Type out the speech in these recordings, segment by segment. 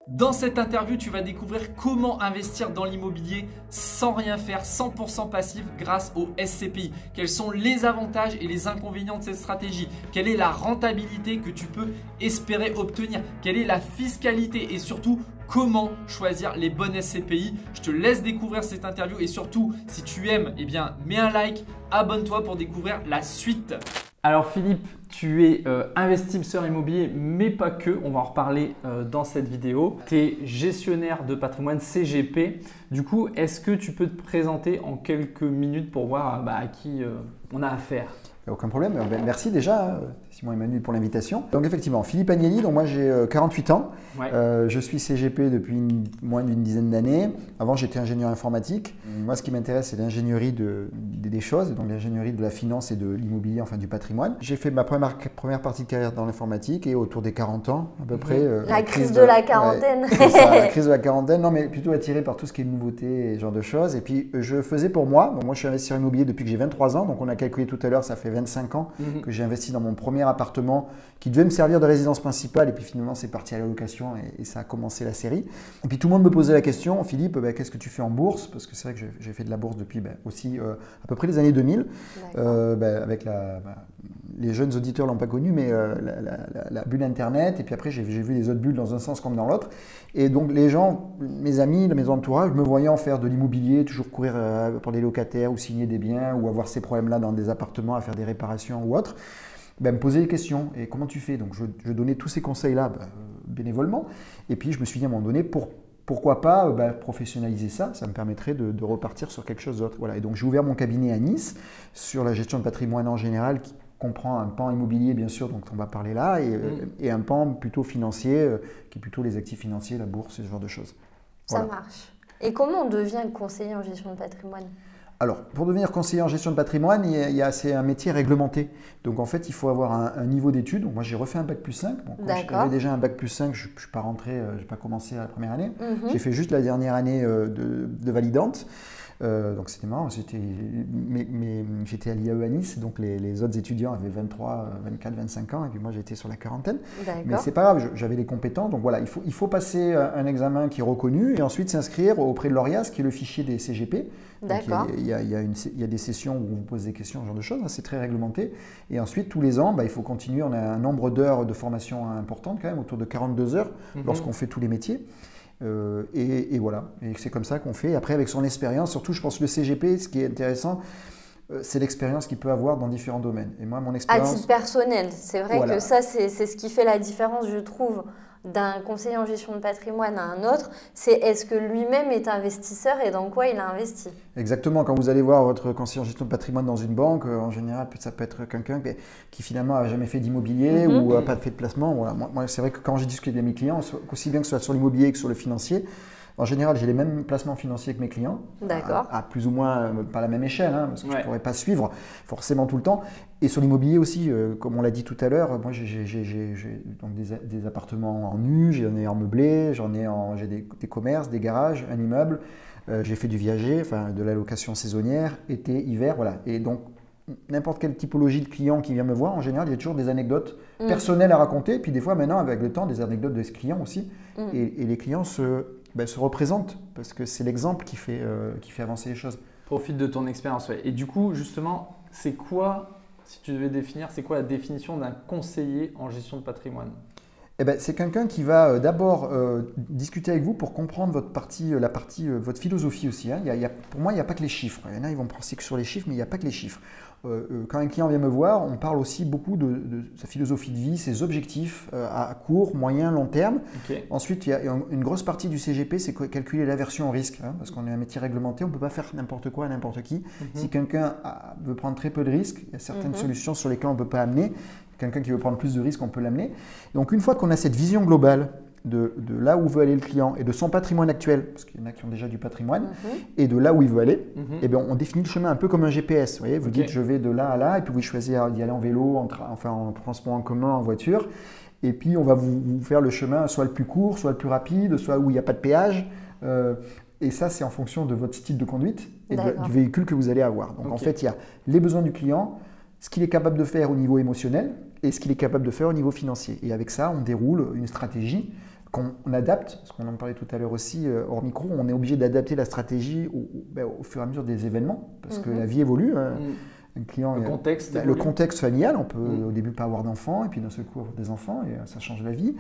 Dans cette interview, tu vas découvrir comment investir dans l'immobilier sans rien faire, 100% passif grâce au SCPI. Quels sont les avantages et les inconvénients de cette stratégie? Quelle est la rentabilité que tu peux espérer obtenir? Quelle est la fiscalité? Et surtout, comment choisir les bonnes SCPI? Je te laisse découvrir cette interview et surtout, si tu aimes, eh bien, mets un like, abonne-toi pour découvrir la suite. Alors Philippe, tu es investisseur immobilier, mais pas que. On va en reparler dans cette vidéo. Tu es gestionnaire de patrimoine CGP. Du coup, est-ce que tu peux te présenter en quelques minutes pour voir à qui on a affaire? Aucun problème. Merci déjà, Simon Emmanuel, pour l'invitation. Donc effectivement, Philippe Agnelli, donc moi j'ai 48 ans. Ouais. Je suis CGP depuis moins d'une dizaine d'années. Avant, j'étais ingénieur informatique. Moi, ce qui m'intéresse, c'est l'ingénierie des choses, donc l'ingénierie de la finance et de l'immobilier, enfin du patrimoine. J'ai fait ma première partie de carrière dans l'informatique et autour des 40 ans, à peu près. La crise de la quarantaine. Ouais, ça, la crise de la quarantaine, non mais plutôt attiré par tout ce qui est nouveauté et ce genre de choses. Et puis, je faisais pour moi. Donc, moi, je suis investisseur immobilier depuis que j'ai 23 ans. Donc, on a calculé tout à l'heure, ça fait 25 ans que j'ai investi dans mon premier appartement qui devait me servir de résidence principale et puis finalement c'est parti à la location et ça a commencé la série. Et puis tout le monde me posait la question, Philippe, qu'est-ce que tu fais en bourse? Parce que c'est vrai que j'ai fait de la bourse depuis aussi à peu près les années 2000. Avec les jeunes auditeurs ne l'ont pas connu, mais la bulle Internet. Et puis après j'ai vu les autres bulles dans un sens comme dans l'autre. Et donc les gens, mes amis, mes entourages, me voyant faire de l'immobilier, toujours courir pour les locataires ou signer des biens ou avoir ces problèmes-là dans des appartements à faire des réparations ou autre, me poser des questions. Et comment tu fais? Donc je donnais tous ces conseils-là bénévolement. Et puis je me suis dit à un moment donné, pourquoi pas professionnaliser ça? Ça me permettrait de repartir sur quelque chose d'autre. Voilà. Et donc j'ai ouvert mon cabinet à Nice sur la gestion de patrimoine en général qui comprend un pan immobilier bien sûr, dont on va parler là, et un pan plutôt financier qui est plutôt les actifs financiers, la bourse, ce genre de choses. Voilà. Ça marche. Et comment on devient conseiller en gestion de patrimoine? Alors, pour devenir conseiller en gestion de patrimoine, c'est un métier réglementé. Donc, en fait, il faut avoir un niveau d'études. Donc, moi, j'ai refait un bac plus 5. Bon, quand j'avais déjà un bac plus 5, je ne suis pas rentré, je n'ai pas commencé à la première année. J'ai fait juste la dernière année de validante. Donc, c'était marrant. J'étais à l'IAE à Nice. Donc, les autres étudiants avaient 23, 24, 25 ans. Et puis, moi, j'étais sur la quarantaine. Mais c'est pas grave, j'avais les compétences. Donc, voilà, il faut passer un examen qui est reconnu et ensuite s'inscrire auprès de l'ORIAS, qui est le fichier des CGP. D'accord. Il y a des sessions où on vous pose des questions, ce genre de choses, c'est très réglementé. Et ensuite, tous les ans, il faut continuer. On a un nombre d'heures de formation importante quand même, autour de 42 heures, lorsqu'on fait tous les métiers. Et voilà, et c'est comme ça qu'on fait. Après, avec son expérience, surtout, je pense que le CGP, ce qui est intéressant, c'est l'expérience qu'il peut avoir dans différents domaines. Et moi, mon expérience… À titre personnel, c'est vrai que ça, c'est ce qui fait la différence, je trouve, d'un conseiller en gestion de patrimoine à un autre, c'est est-ce que lui-même est investisseur et dans quoi il a investi. Exactement, quand vous allez voir votre conseiller en gestion de patrimoine dans une banque, en général, ça peut être quelqu'un qui finalement n'a jamais fait d'immobilier ou n'a pas fait de placement. Voilà. Moi, c'est vrai que quand j'ai discuté avec mes clients, aussi bien que ce soit sur l'immobilier que sur le financier, en général, j'ai les mêmes placements financiers que mes clients, à plus ou moins pas la même échelle, parce que je ne pourrais pas suivre forcément tout le temps. Et sur l'immobilier aussi, comme on l'a dit tout à l'heure, moi j'ai donc des appartements en nu, j'en ai en meublé, j'ai des commerces, des garages, un immeuble, j'ai fait du viager, enfin de la location saisonnière, été, hiver, voilà. Et donc n'importe quelle typologie de client qui vient me voir, en général, il y a toujours des anecdotes personnelles à raconter, puis des fois maintenant avec le temps, des anecdotes de clients aussi. Et les clients se représentent parce que c'est l'exemple qui fait avancer les choses. Profite de ton expérience. Ouais. Et du coup, justement, c'est quoi, si tu devais définir, c'est quoi la définition d'un conseiller en gestion de patrimoine? C'est quelqu'un qui va d'abord discuter avec vous pour comprendre votre philosophie aussi. Pour moi, il n'y a pas que les chiffres. Il y en a, ils vont penser que sur les chiffres, mais il n'y a pas que les chiffres. Quand un client vient me voir, on parle aussi beaucoup de sa philosophie de vie, ses objectifs à court, moyen, long terme. Ensuite, il y a une grosse partie du CGP, c'est calculer l'aversion au risque, parce qu'on est un métier réglementé, on ne peut pas faire n'importe quoi à n'importe qui. Si quelqu'un veut prendre très peu de risques, il y a certaines solutions sur lesquelles on ne peut pas amener. Quelqu'un qui veut prendre plus de risques, on peut l'amener. Donc, une fois qu'on a cette vision globale de là où veut aller le client et de son patrimoine actuel, parce qu'il y en a qui ont déjà du patrimoine, et de là où il veut aller, on définit le chemin un peu comme un GPS. Vous voyez, vous dites je vais de là à là, et puis vous choisissez d'y aller en vélo, en transport en commun, en voiture. Et puis, on va vous faire le chemin soit le plus court, soit le plus rapide, soit où il n'y a pas de péage. Et ça, c'est en fonction de votre style de conduite et du véhicule que vous allez avoir. Donc, en fait, il y a les besoins du client, ce qu'il est capable de faire au niveau émotionnel et ce qu'il est capable de faire au niveau financier. Et avec ça, on déroule une stratégie qu'on adapte, parce qu'on en parlait tout à l'heure aussi, hors micro, on est obligé d'adapter la stratégie au fur et à mesure des événements, parce que la vie évolue. Un client, le contexte familial, on peut au début pas avoir d'enfants, et puis d'un seul coup avoir des enfants, et ça change la vie.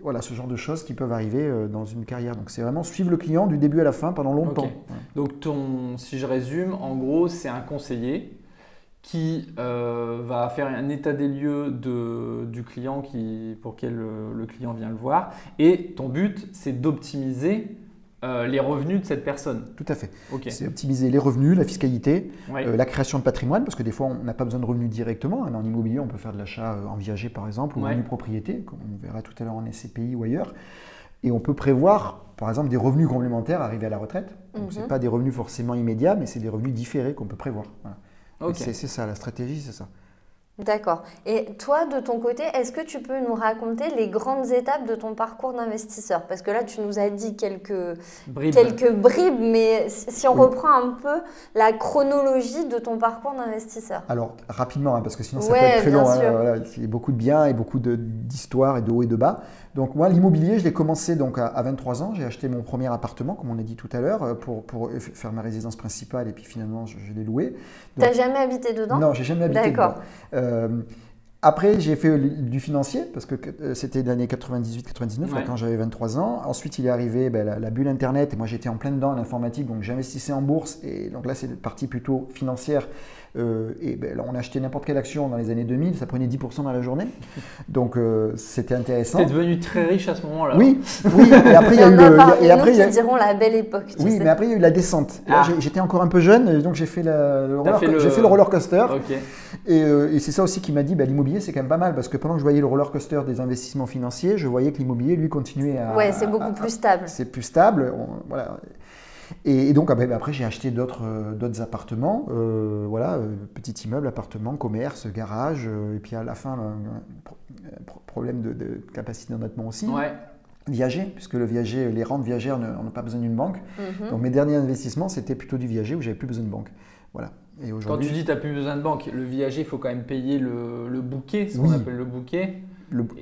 Voilà, ce genre de choses qui peuvent arriver dans une carrière. Donc c'est vraiment suivre le client du début à la fin pendant longtemps. Okay. Donc si je résume, en gros, c'est un conseiller qui va faire un état des lieux du client pour lequel le client vient le voir. Et ton but, c'est d'optimiser les revenus de cette personne. Tout à fait. Okay. C'est optimiser les revenus, la fiscalité, la création de patrimoine, parce que des fois, on n'a pas besoin de revenus directement. En immobilier, on peut faire de l'achat en viager, par exemple, ou en propriété, comme on verra tout à l'heure en SCPI ou ailleurs. Et on peut prévoir, par exemple, des revenus complémentaires arrivés à la retraite. Donc, ce n'est pas des revenus forcément immédiats, mais c'est des revenus différés qu'on peut prévoir. Voilà. Okay. C'est ça, la stratégie, c'est ça. D'accord. Et toi, de ton côté, est-ce que tu peux nous raconter les grandes étapes de ton parcours d'investisseur? Parce que là, tu nous as dit quelques bribes, mais si on reprend un peu la chronologie de ton parcours d'investisseur. Alors, rapidement, parce que sinon ça peut être très long. Voilà, il y a beaucoup de biens et beaucoup d'histoires et de hauts et de bas. Donc moi, l'immobilier, je l'ai commencé donc à 23 ans. J'ai acheté mon premier appartement, comme on a dit tout à l'heure, pour faire ma résidence principale, et puis finalement, je l'ai loué. Tu n'as jamais habité dedans? Non, j'ai jamais habité dedans. Après, j'ai fait du financier, parce que c'était l'année 98-99, quand j'avais 23 ans. Ensuite, il est arrivé la bulle Internet, et moi j'étais en plein dedans, l'informatique, donc j'investissais en bourse. Et donc là, c'est une partie plutôt financière. Là, on achetait n'importe quelle action dans les années 2000, ça prenait 10% dans la journée. Donc, c'était intéressant. Tu es devenu très riche à ce moment-là. Oui. Et après, il y a eu qui diront la belle époque. Oui, mais après, il y a eu la descente. J'étais encore un peu jeune, donc j'ai fait le roller coaster. Okay. Et c'est ça aussi qui m'a dit, l'immobilier, c'est quand même pas mal, parce que pendant que je voyais le roller coaster des investissements financiers, je voyais que l'immobilier, lui, continuait à… Ouais, c'est beaucoup plus stable. C'est plus stable, voilà. Et donc après, j'ai acheté d'autres appartements, petits immeubles, appartements, commerce, garage, et puis à la fin, problème de capacité d'endettement aussi. Ouais. Viager, puisque les rentes viagères n'ont pas besoin d'une banque. Donc mes derniers investissements, c'était plutôt du viager où j'avais plus besoin de banque. Voilà. Et quand tu dis tu n'as plus besoin de banque, le viager, il faut quand même payer le bouquet, ce qu'on appelle le bouquet.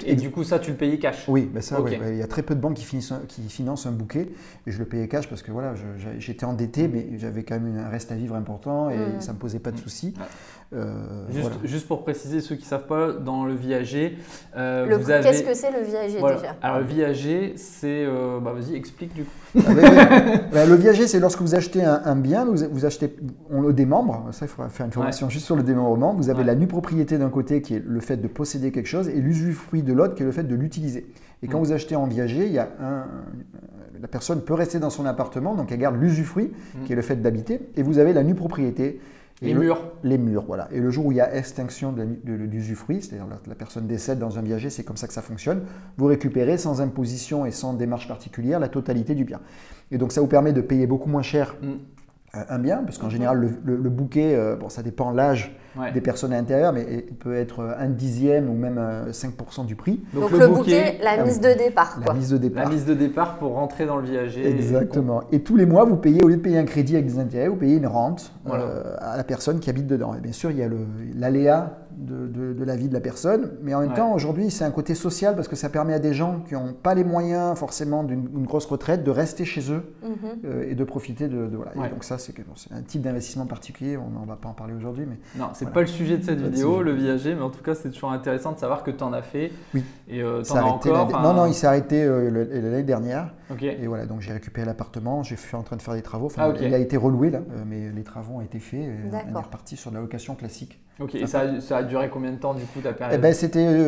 Et du coup, ça, tu le payais cash? Oui, il y a très peu de banques qui financent un bouquet. Et je le payais cash parce que voilà, j'étais endetté, mais j'avais quand même un reste à vivre important et ça ne me posait pas de soucis. Juste pour préciser, ceux qui ne savent pas, dans le viager, qu'est-ce que c'est le viager déjà? Alors, le viager, c'est… vas-y, explique du coup. Le viager, c'est lorsque vous achetez un bien, on le démembre. Ça, il faudra faire une formation juste sur le démembrement. Vous avez la nue propriété d'un côté qui est le fait de posséder quelque chose et l'usufruit de l'autre qui est le fait de l'utiliser. Et quand vous achetez en viager, la personne peut rester dans son appartement, donc elle garde l'usufruit qui est le fait d'habiter, et vous avez la nue propriété. Les murs. Les murs, voilà. Et le jour où il y a extinction de l'usufruit, c'est-à-dire la personne décède dans un viager, c'est comme ça que ça fonctionne, vous récupérez sans imposition et sans démarche particulière la totalité du bien. Et donc ça vous permet de payer beaucoup moins cher un bien, parce qu'en général le bouquet, ça dépend l'âge des personnes à l'intérieur, mais il peut être 1/10 ou même 5% du prix. Donc le bouquet, la mise de départ. La mise de départ. La mise de départ pour rentrer dans le viager. Exactement. Et tous les mois, vous payez, au lieu de payer un crédit avec des intérêts, vous payez une rente à la personne qui habite dedans. Et bien sûr, il y a l'aléa de la vie de la personne, mais en même temps, aujourd'hui, c'est un côté social parce que ça permet à des gens qui n'ont pas les moyens forcément d'une grosse retraite de rester chez eux et de profiter de voilà. Et donc ça, c'est un type d'investissement particulier, on ne va pas en parler aujourd'hui. Mais non, c'est pas le sujet de cette vidéo, le viager, mais en tout cas, c'est toujours intéressant de savoir que tu en as fait. Oui. Et tu en as encore. Non, il s'est arrêté l'année dernière. Okay. Et voilà, donc j'ai récupéré l'appartement, je suis en train de faire des travaux. Il a été reloué là, mais les travaux ont été faits. On est reparti sur de la location classique. Ok, et ça a duré combien de temps du coup ta période?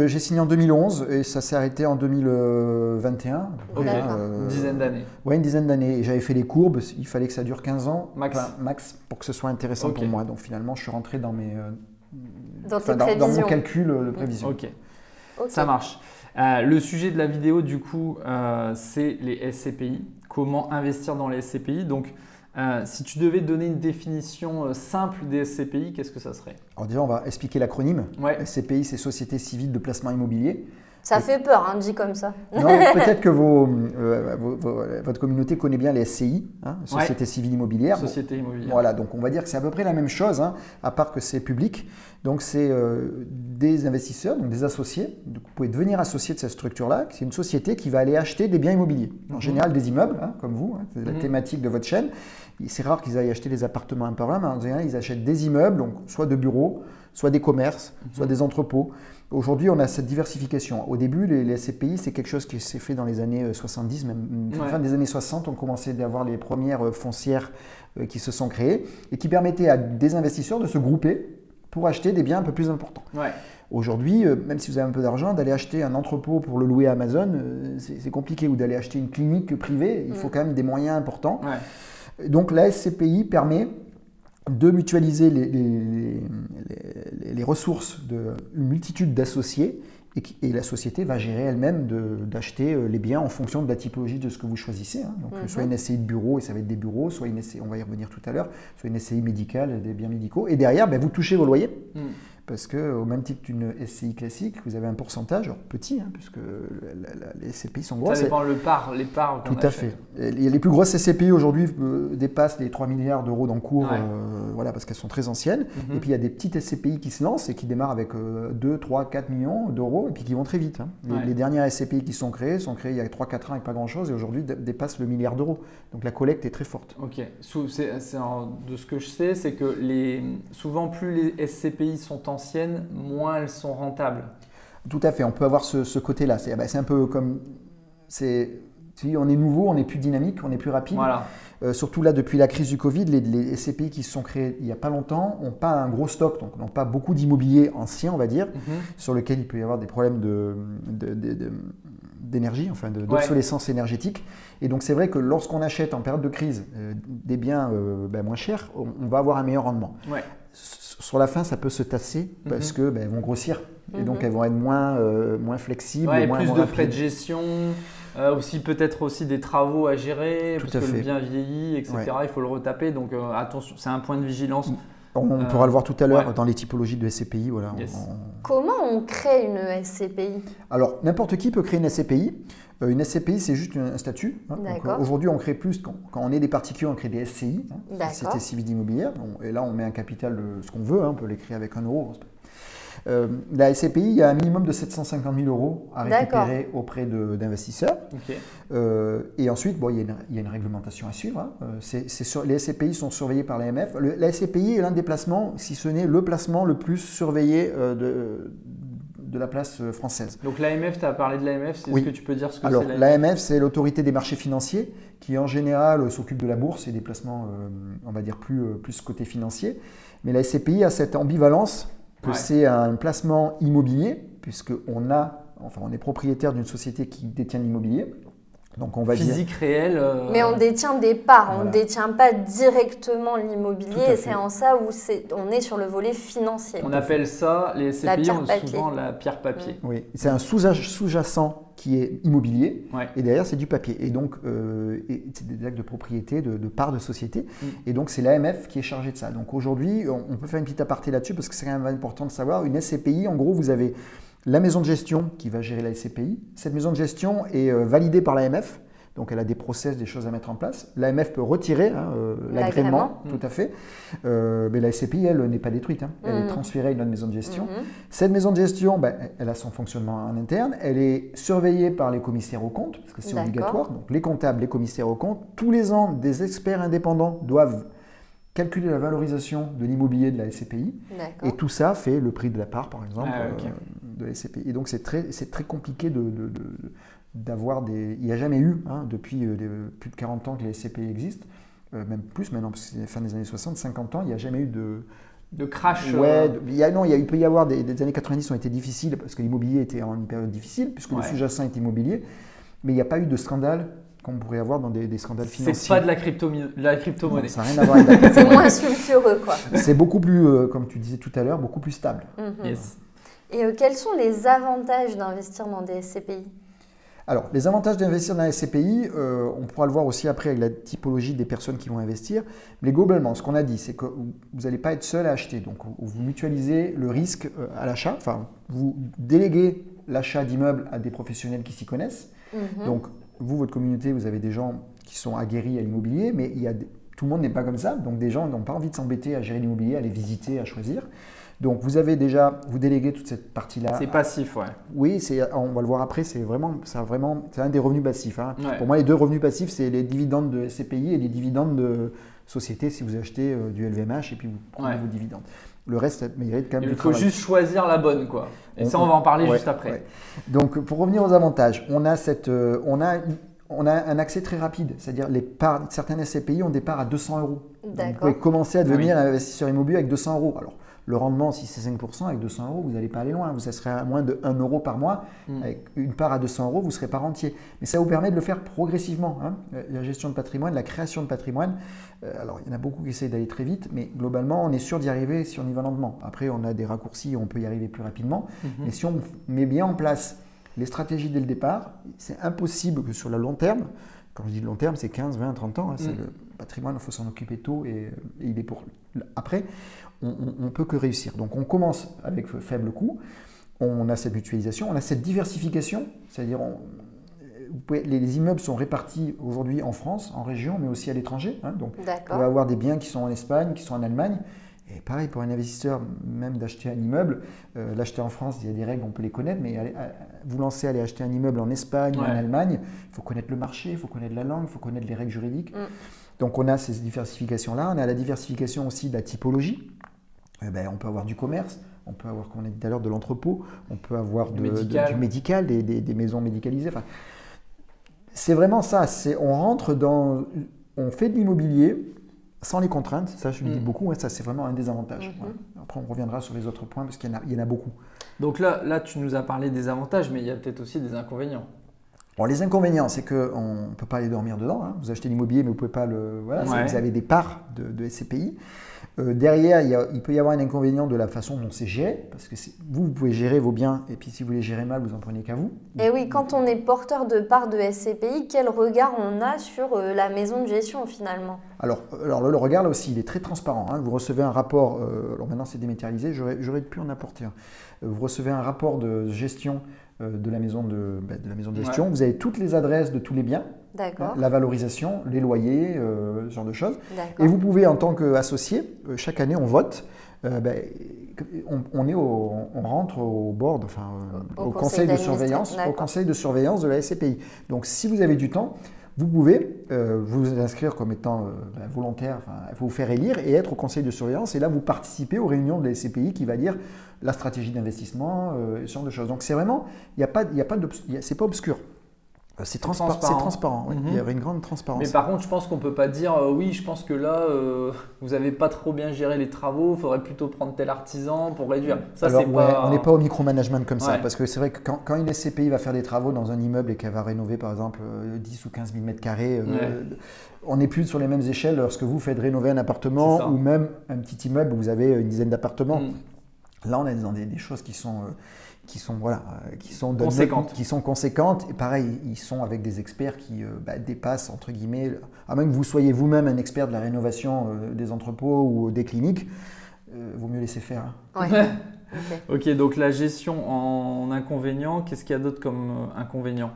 J'ai signé en 202011 et ça s'est arrêté en 2021. Ok, une dizaine d'années. Oui, une dizaine d'années. Et j'avais fait les courbes, il fallait que ça dure 15 ans max pour que ce soit intéressant pour moi. Donc finalement, je suis rentré dans dans mon calcul de prévision. Ok, ça marche. Le sujet de la vidéo du coup, c'est les SCPI. Comment investir dans les SCPI. Donc, si tu devais donner une définition simple des SCPI, qu'est-ce que ça serait? Alors déjà, on va expliquer l'acronyme. SCPI, c'est Société Civile de Placement Immobilier. Ça fait peur, hein, dit comme ça. Non, peut-être que votre communauté connaît bien les SCI, hein, Société Civile Immobilière. Société Immobilière. Voilà, donc on va dire que c'est à peu près la même chose, hein, à part que c'est public. Donc c'est des investisseurs, donc des associés. Donc, vous pouvez devenir associé de cette structure-là. C'est une société qui va aller acheter des biens immobiliers. En général, des immeubles, hein, comme vous, hein, c'est la thématique de votre chaîne. C'est rare qu'ils aillent acheter des appartements un par un, mais en général, ils achètent des immeubles, donc soit de bureaux, soit des commerces, soit des entrepôts. Aujourd'hui, on a cette diversification. Au début, les SCPI, c'est quelque chose qui s'est fait dans les années 70, même fin des années 60, on commençait à avoir les premières foncières qui se sont créées et qui permettaient à des investisseurs de se grouper pour acheter des biens un peu plus importants. Ouais. Aujourd'hui, même si vous avez un peu d'argent, d'aller acheter un entrepôt pour le louer à Amazon, c'est compliqué. Ou d'aller acheter une clinique privée, il faut quand même des moyens importants. Ouais. Donc la SCPI permet de mutualiser les ressources d'une multitude d'associés et la société va gérer elle-même d'acheter les biens en fonction de la typologie de ce que vous choisissez. Hein. Donc, soit une SCI de bureau et ça va être des bureaux, soit une SCI, on va y revenir tout à l'heure, soit une SCI médicale, des biens médicaux. Et derrière, vous touchez vos loyers. Parce qu'au même titre qu'une SCI classique, vous avez un pourcentage, alors petit, hein, puisque les SCPI sont grosses. Ça dépend les parts. Tout à fait. Les plus grosses SCPI aujourd'hui dépassent les 3 milliards d'euros d'encours, voilà, parce qu'elles sont très anciennes. Et puis il y a des petites SCPI qui se lancent et qui démarrent avec 2, 3, 4 millions d'euros et puis qui vont très vite. Hein. Les dernières SCPI qui sont créées il y a 3-4 ans avec pas grand-chose et aujourd'hui dépassent le milliard d'euros. Donc la collecte est très forte. Ok. De ce que je sais, c'est que souvent plus les SCPI sont anciennes, moins elles sont rentables. Tout à fait, on peut avoir ce côté-là. C'est un peu comme… on est nouveau, on est plus dynamique, on est plus rapide. Voilà. Surtout là, depuis la crise du Covid, les SCPI qui se sont créés il n'y a pas longtemps n'ont pas un gros stock, donc n'ont pas beaucoup d'immobilier ancien, on va dire, sur lequel il peut y avoir des problèmes d'énergie, enfin d'obsolescence énergétique. Et donc c'est vrai que lorsqu'on achète en période de crise des biens moins chers, on va avoir un meilleur rendement. Ouais. Sur la fin, ça peut se tasser parce que elles vont grossir et donc elles vont être moins flexibles. Ouais, plus de frais de gestion, peut-être aussi des travaux à gérer parce que le bien vieillit, etc. Ouais. Il faut le retaper, donc attention, c'est un point de vigilance. On pourra le voir tout à l'heure dans les typologies de SCPI. Voilà, yes. Comment on crée une SCPI? Alors, n'importe qui peut créer une SCPI. Une SCPI, c'est juste un statut. Hein. Aujourd'hui, on crée plus, quand on est des particuliers, on crée des SCI, Société Civile Immobilière. Et là, on met un capital de ce qu'on veut, hein, on peut les créer avec 1 euro. La SCPI, il y a un minimum de 750 000 euros à récupérer auprès d'investisseurs. Okay. Et ensuite, il y a une réglementation à suivre. Hein. Les SCPI sont surveillés par l'AMF. La SCPI est l'un des placements, si ce n'est le placement le plus surveillé de la place française. Donc l'AMF, tu as parlé de l'AMF, est-ce que tu peux dire ce que c'est l'AMF? L'AMF, c'est l'autorité des marchés financiers qui en général s'occupe de la bourse et des placements, on va dire, plus côté financier. Mais la SCPI a cette ambivalence que c'est un placement immobilier, puisqu'on est propriétaire d'une société qui détient l'immobilier. Donc on va physique réel. Mais on détient des parts, on ne détient pas directement l'immobilier. Et c'est en ça où on est sur le volet financier. On appelle ça, les SCPI souvent la pierre papier. Oui, c'est un sous-jacent qui est immobilier et derrière c'est du papier. Et donc c'est des actes de propriété, de parts de société. Et donc c'est l'AMF qui est chargé de ça. Donc aujourd'hui, on peut faire une petite aparté là-dessus parce que c'est quand même important de savoir. Une SCPI, en gros, vous avez la maison de gestion qui va gérer la SCPI. Cette maison de gestion est validée par l'AMF. Donc, elle a des process, des choses à mettre en place. L'AMF peut retirer l'agrément, tout à fait. Mais la SCPI, elle, n'est pas détruite. Hein. Elle est transférée à une autre maison de gestion. Cette maison de gestion, elle a son fonctionnement en interne. Elle est surveillée par les commissaires aux comptes, parce que c'est obligatoire. Donc, les comptables, les commissaires aux comptes, tous les ans, des experts indépendants doivent calculer la valorisation de l'immobilier de la SCPI. Et tout ça fait le prix de la part, par exemple, de la SCPI. Et donc, c'est très compliqué d'avoir des… Il n'y a jamais eu, hein, depuis plus de 40 ans que les SCPI existent, même plus maintenant, parce que c'est la fin des années 60, 50 ans, il n'y a jamais eu de crash. Il peut y avoir des années 90 ont été difficiles, parce que l'immobilier était en une période difficile, puisque le sous-jacent est immobilier, mais il n'y a pas eu de scandale qu'on pourrait avoir dans des scandales financiers. C'est pas de la crypto-monnaie. Non, ça n'a rien à voir avec la crypto-monnaie. C'est moins sulfureux, quoi. C'est beaucoup plus, comme tu disais tout à l'heure, beaucoup plus stable. Yes. Et quels sont les avantages d'investir dans des SCPI ? Alors, les avantages d'investir dans la SCPI, on pourra le voir aussi après avec la typologie des personnes qui vont investir. Mais globalement, ce qu'on a dit, c'est que vous n'allez pas être seul à acheter. Donc, vous mutualisez le risque à l'achat. Enfin, vous déléguez l'achat d'immeubles à des professionnels qui s'y connaissent. Donc, vous, votre communauté, vous avez des gens qui sont aguerris à l'immobilier, mais tout le monde n'est pas comme ça. Donc, des gens n'ont pas envie de s'embêter à gérer l'immobilier, à les visiter, à choisir. Donc, vous déléguez toute cette partie-là. C'est passif, ouais. Oui, on va le voir après, c'est un des revenus passifs. Hein. Ouais. Pour moi, les deux revenus passifs, c'est les dividendes de SCPI et les dividendes de société si vous achetez du LVMH et puis vous prenez vos dividendes. Le reste mérite quand même du travail. Il faut juste choisir la bonne, quoi. Et ça, on va en parler juste après. Ouais. Donc, pour revenir aux avantages, on a un accès très rapide, c'est-à-dire certaines SCPI ont des parts à 200 €. Vous pouvez commencer à devenir un investisseur immobilier avec 200 €. Alors, le rendement, si c'est 5%, avec 200 €, vous n'allez pas aller loin. Ça serait à moins de 1 € par mois. Avec une part à 200 €, vous serez pas rentier. Mais ça vous permet de le faire progressivement. Hein. La gestion de patrimoine, la création de patrimoine. Alors, il y en a beaucoup qui essayent d'aller très vite, mais globalement, on est sûr d'y arriver si on y va lentement. Après, on a des raccourcis, on peut y arriver plus rapidement. Mais si on met bien en place les stratégies dès le départ, c'est impossible que sur le long terme, quand je dis long terme, c'est 15, 20, 30 ans, hein, c'est le patrimoine, il faut s'en occuper tôt et il est pour. Après, on ne peut que réussir. Donc on commence avec faible coût, on a cette mutualisation, on a cette diversification, c'est-à-dire les immeubles sont répartis aujourd'hui en France, en région, mais aussi à l'étranger. Hein, donc vous pouvez avoir des biens qui sont en Espagne, qui sont en Allemagne. Et pareil, pour un investisseur, même d'acheter un immeuble, l'acheter en France, il y a des règles, on peut les connaître, mais vous lancez, aller acheter un immeuble en Espagne ou en Allemagne, il faut connaître le marché, il faut connaître la langue, il faut connaître les règles juridiques. Donc on a ces diversifications-là, on a la diversification aussi de la typologie. On peut avoir du commerce, on peut avoir, comme on a dit tout à l'heure, de l'entrepôt, on peut avoir du médical, des maisons médicalisées. Enfin, c'est vraiment ça, on fait de l'immobilier sans les contraintes, ça je le dis beaucoup, ça c'est vraiment un des avantages. Après on reviendra sur les autres points parce qu'il y en a beaucoup. Donc là tu nous as parlé des avantages, mais il y a peut-être aussi des inconvénients. Bon, les inconvénients, c'est qu'on ne peut pas aller dormir dedans. Hein. Vous achetez l'immobilier, mais vous ne pouvez pas le… Voilà, vous avez des parts de SCPI. Derrière, il peut y avoir un inconvénient de la façon dont c'est géré, parce que vous pouvez gérer vos biens, et puis si vous les gérez mal, vous en prenez qu'à vous. Et oui, quand on est porteur de parts de SCPI, quel regard on a sur la maison de gestion finalement? Alors le regard là aussi, il est très transparent. Hein. Vous recevez un rapport, alors maintenant c'est dématérialisé, j'aurais pu en apporter un. Vous recevez un rapport de gestion de la maison de gestion. Vous avez toutes les adresses de tous les biens, la valorisation, les loyers, ce genre de choses. Et vous pouvez, en tant qu'associé, chaque année, on vote. On rentre au board, au conseil de surveillance de la SCPI. Donc, si vous avez du temps, vous pouvez vous inscrire comme étant volontaire, vous faire élire et être au conseil de surveillance. Et là, vous participez aux réunions de la SCPI qui va dire la stratégie d'investissement, ce genre de choses. Donc, c'est vraiment, c'est pas obscur. C'est transparent. Oui. Il y avait une grande transparence. Mais par contre, je pense qu'on ne peut pas dire oui, je pense que là, vous n'avez pas trop bien géré les travaux, il faudrait plutôt prendre tel artisan pour réduire. Ça, alors, on n'est pas au micromanagement comme ça, parce que c'est vrai que quand une SCPI va faire des travaux dans un immeuble et qu'elle va rénover par exemple 10 ou 15 000 m², on n'est plus sur les mêmes échelles lorsque vous faites rénover un appartement ou même un petit immeuble où vous avez une dizaine d'appartements. Là, on est dans des choses qui sont conséquentes. Et pareil, ils sont avec des experts qui dépassent, entre guillemets, à moins que vous soyez vous-même un expert de la rénovation des entrepôts ou des cliniques, vaut mieux laisser faire. Hein. Ouais. Ok, donc la gestion en inconvénient, qu'est-ce qu'il y a d'autre comme inconvénient?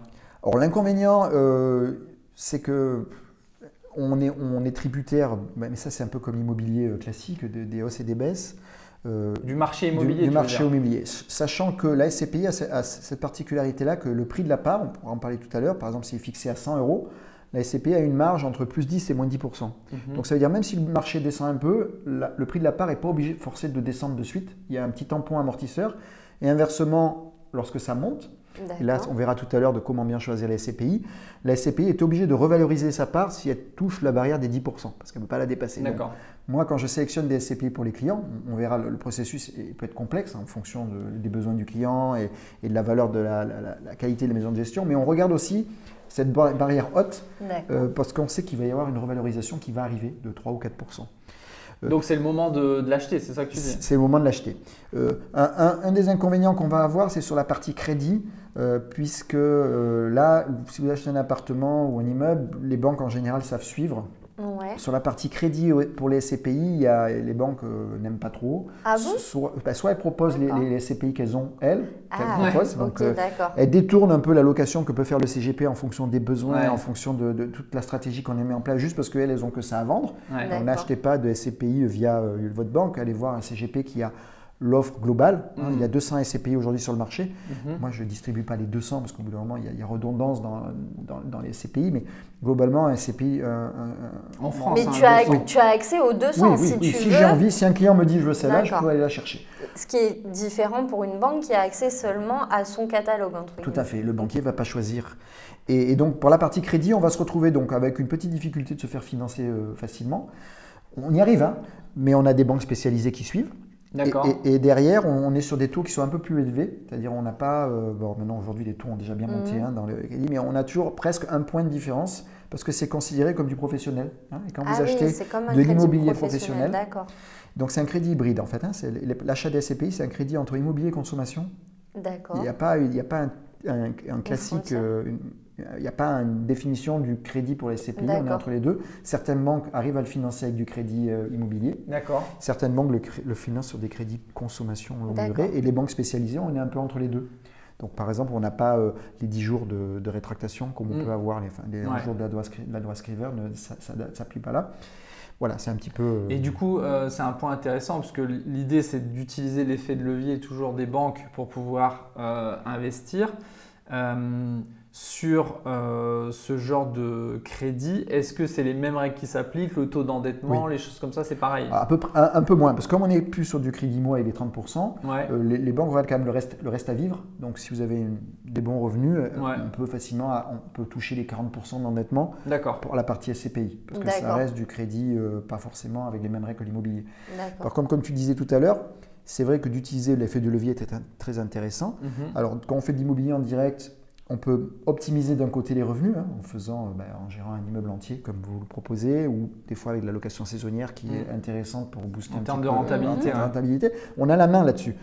Alors l'inconvénient, c'est que on est tributaire, mais ça c'est un peu comme l'immobilier classique, des hausses et des baisses. Du marché immobilier. Du marché immobilier. Sachant que la SCPI a cette particularité-là que le prix de la part, on pourra en parler tout à l'heure, par exemple s'il est fixé à 100 €, la SCPI a une marge entre plus 10 et moins 10%. Donc ça veut dire même si le marché descend un peu, le prix de la part n'est pas obligé forcé de descendre de suite. Il y a un petit tampon amortisseur. Et inversement, lorsque ça monte, et là on verra tout à l'heure de comment bien choisir la SCPI, la SCPI est obligée de revaloriser sa part si elle touche la barrière des 10%, parce qu'elle ne peut pas la dépasser. Donc, moi, quand je sélectionne des SCPI pour les clients, on verra le processus peut être complexe en fonction des besoins du client et de la valeur de la qualité de la maison de gestion, mais on regarde aussi cette barrière haute parce qu'on sait qu'il va y avoir une revalorisation qui va arriver de 3 ou 4%. Donc c'est le moment de l'acheter, c'est ça que tu dis? C'est le moment de l'acheter. Un des inconvénients qu'on va avoir, c'est sur la partie crédit, puisque là, si vous achetez un appartement ou un immeuble, les banques en général savent suivre Ouais. Sur la partie crédit pour les SCPI, les banques n'aiment pas trop. Ah bon? Soit elles proposent les SCPI qu'elles ont, qu'elles proposent. Donc, elles détournent un peu l'allocation que peut faire le CGP en fonction des besoins, en fonction de toute la stratégie qu'on a mis en place, juste parce qu'elles n'ont que ça à vendre. Ouais. N'achetez pas de SCPI via votre banque, allez voir un CGP qui a l'offre globale. Il y a 200 SCPI aujourd'hui sur le marché. Moi, je ne distribue pas les 200 parce qu'au bout d'un moment, il y a redondance dans les SCPI. Mais globalement, un SCPI… en France, mais tu as accès aux 200 si tu veux. Si j'ai envie, si un client me dit je veux celle-là, je peux aller la chercher. Ce qui est différent pour une banque qui a accès seulement à son catalogue. Tout à fait. Le banquier ne va pas choisir. Et donc, pour la partie crédit, on va se retrouver donc avec une petite difficulté de se faire financer facilement. On y arrive, hein, mais on a des banques spécialisées qui suivent. Et derrière, on est sur des taux qui sont un peu plus élevés, c'est-à-dire on n'a pas, maintenant aujourd'hui les taux ont déjà bien monté dans le crédit, mais on a toujours presque un point de différence parce que c'est considéré comme du professionnel. Hein, et quand vous achetez de l'immobilier professionnel, donc c'est un crédit hybride en fait. Hein, l'achat des SCPI, c'est un crédit entre immobilier et consommation. D'accord. Il n'y a pas un classique. Il n'y a pas une définition du crédit pour les SCPI, on est entre les deux. Certaines banques arrivent à le financer avec du crédit immobilier. D'accord. Certaines banques le financent sur des crédits consommation longue durée. Et les banques spécialisées, on est un peu entre les deux. Donc par exemple, on n'a pas les 10 jours de rétractation comme on peut avoir, les jours de la loi Scriver, ça ne s'applique pas là. Voilà, c'est un petit peu… Et du coup, c'est un point intéressant parce que l'idée, c'est d'utiliser l'effet de levier toujours des banques pour pouvoir investir. Sur ce genre de crédit, est-ce que c'est les mêmes règles qui s'appliquent, le taux d'endettement, les choses comme ça, c'est pareil? Un peu moins, parce que comme on n'est plus sur du crédit mois et des 30%, les banques regardent quand même le reste à vivre. Donc si vous avez des bons revenus, on peut toucher les 40% d'endettement pour la partie SCPI, parce que ça reste du crédit, pas forcément avec les mêmes règles que l'immobilier. Par contre, comme tu disais tout à l'heure, c'est vrai que d'utiliser l'effet de levier était très intéressant. Alors quand on fait de l'immobilier en direct, on peut optimiser d'un côté les revenus en gérant un immeuble entier comme vous le proposez, ou des fois avec de la location saisonnière qui est intéressante pour booster en termes de rentabilité. On a la main là-dessus.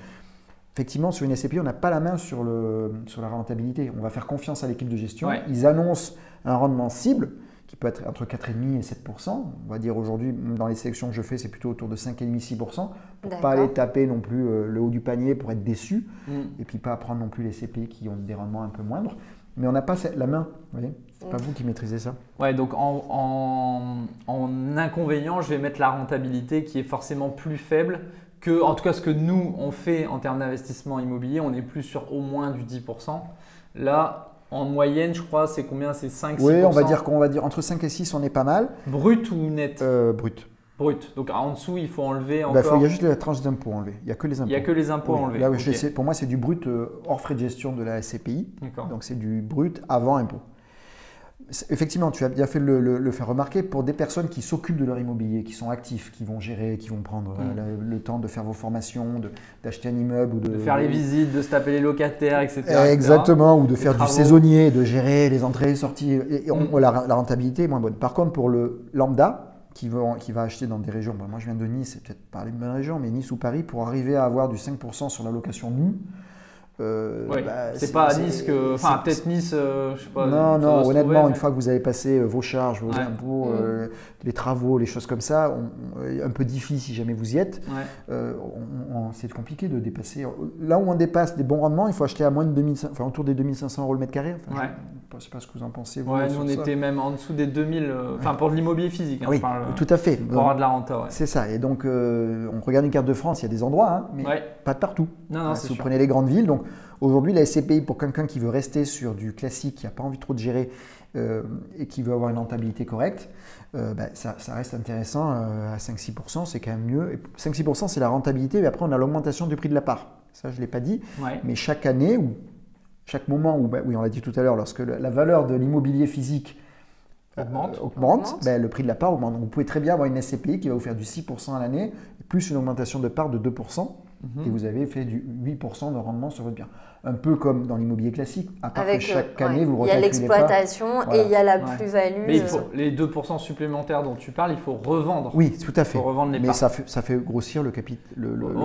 Effectivement, sur une SCPI, on n'a pas la main sur la rentabilité. On va faire confiance à l'équipe de gestion. Ils annoncent un rendement cible qui peut être entre 4,5% et 7%. On va dire aujourd'hui, dans les sélections que je fais, c'est plutôt autour de 5,5-6%. Pour ne pas aller taper non plus le haut du panier pour être déçu. Et puis pas prendre non plus les SCPI qui ont des rendements un peu moindres. Mais on n'a pas la main. Vous voyez, c'est pas vous qui maîtrisez ça. Ouais, donc en inconvénient, je vais mettre la rentabilité qui est forcément plus faible que, en tout cas, ce que nous, on fait en termes d'investissement immobilier. On est plus sur au moins du 10%. Là, en moyenne, je crois, c'est combien? C'est 5-6%? Oui, on va dire entre 5 et 6, on est pas mal. Brut ou net? Brut. Brut. Donc en dessous, il faut enlever encore… Il y a juste la tranche d'impôt à enlever. Il n'y a que les impôts. Il n'y a que les impôts à enlever. Là, pour moi, c'est du brut hors frais de gestion de la SCPI. Donc c'est du brut avant impôt. Effectivement, tu as bien fait de le faire remarquer pour des personnes qui s'occupent de leur immobilier, qui sont actifs, qui vont gérer, qui vont prendre le temps de faire vos formations, d'acheter un immeuble ou de faire les visites, de se taper les locataires, etc. Exactement, ou de faire du saisonnier, de gérer les entrées et sorties. La rentabilité est moins bonne. Par contre, pour le lambda qui va acheter dans des régions, moi je viens de Nice, c'est peut-être pas les mêmes régions, mais Nice ou Paris, pour arriver à avoir du 5% sur la location nue. C'est pas à Nice que… Enfin, peut-être Nice, je sais pas. Non, honnêtement, une fois que vous avez passé vos charges, vos impôts, les travaux, les choses comme ça, un peu difficile si jamais vous y êtes. C'est compliqué de dépasser. Là où on dépasse des bons rendements, il faut acheter à moins de 2500, autour des 2 500 € le mètre carré. Je ne sais pas ce que vous en pensez. Nous, on était même en dessous des 2000, pour de l'immobilier physique. Oui, tout à fait. Pour avoir de la renta. C'est ça. Et donc, on regarde une carte de France, il y a des endroits, mais pas de partout. Si vous prenez les grandes villes, donc aujourd'hui, la SCPI, pour quelqu'un qui veut rester sur du classique, qui n'a pas envie trop de gérer et qui veut avoir une rentabilité correcte, ça reste intéressant à 5-6%, c'est quand même mieux. Et 5-6%, c'est la rentabilité, mais après, on a l'augmentation du prix de la part. Ça, je ne l'ai pas dit. Mais chaque année, ou chaque moment où, oui, on l'a dit tout à l'heure, lorsque la valeur de l'immobilier physique augmente, le prix de la part augmente. Donc, vous pouvez très bien avoir une SCPI qui va vous faire du 6% à l'année, plus une augmentation de part de 2%. et vous avez fait du 8% de rendement sur votre bien. Un peu comme dans l'immobilier classique, à part que chaque année, vous recalculez pas. Il y a l'exploitation et il y a la plus-value. Mais les 2% supplémentaires dont tu parles, il faut revendre. Oui, tout à fait. Il faut revendre les mais parts. ça fait grossir le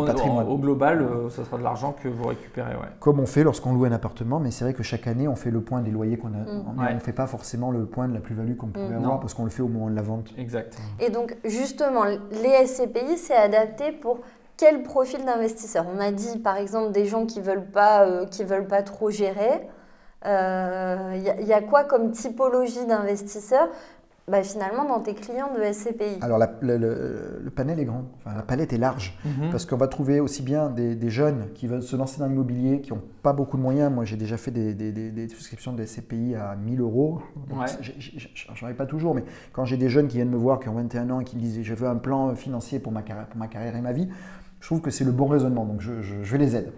patrimoine. Au global, ça sera de l'argent que vous récupérez. Comme on fait lorsqu'on loue un appartement, mais c'est vrai que chaque année, on fait le point des loyers qu'on a. On ne fait pas forcément le point de la plus-value qu'on pouvait avoir parce qu'on le fait au moment de la vente. Exact. Et donc, justement, les SCPI, c'est adapté pour quel profil d'investisseur? On a dit, par exemple, des gens qui veulent pas trop gérer. Y a quoi comme typologie d'investisseurs finalement dans tes clients de SCPI? Alors, le panel est grand, enfin, la palette est large, parce qu'on va trouver aussi bien des jeunes qui veulent se lancer dans l'immobilier, qui n'ont pas beaucoup de moyens. Moi, j'ai déjà fait des souscriptions de SCPI à 1 000 €. J'en ai pas toujours, mais quand j'ai des jeunes qui viennent me voir, qui ont 21 ans et qui me disent « je veux un plan financier pour ma carrière et ma vie », je trouve que c'est le bon raisonnement, donc je les aide.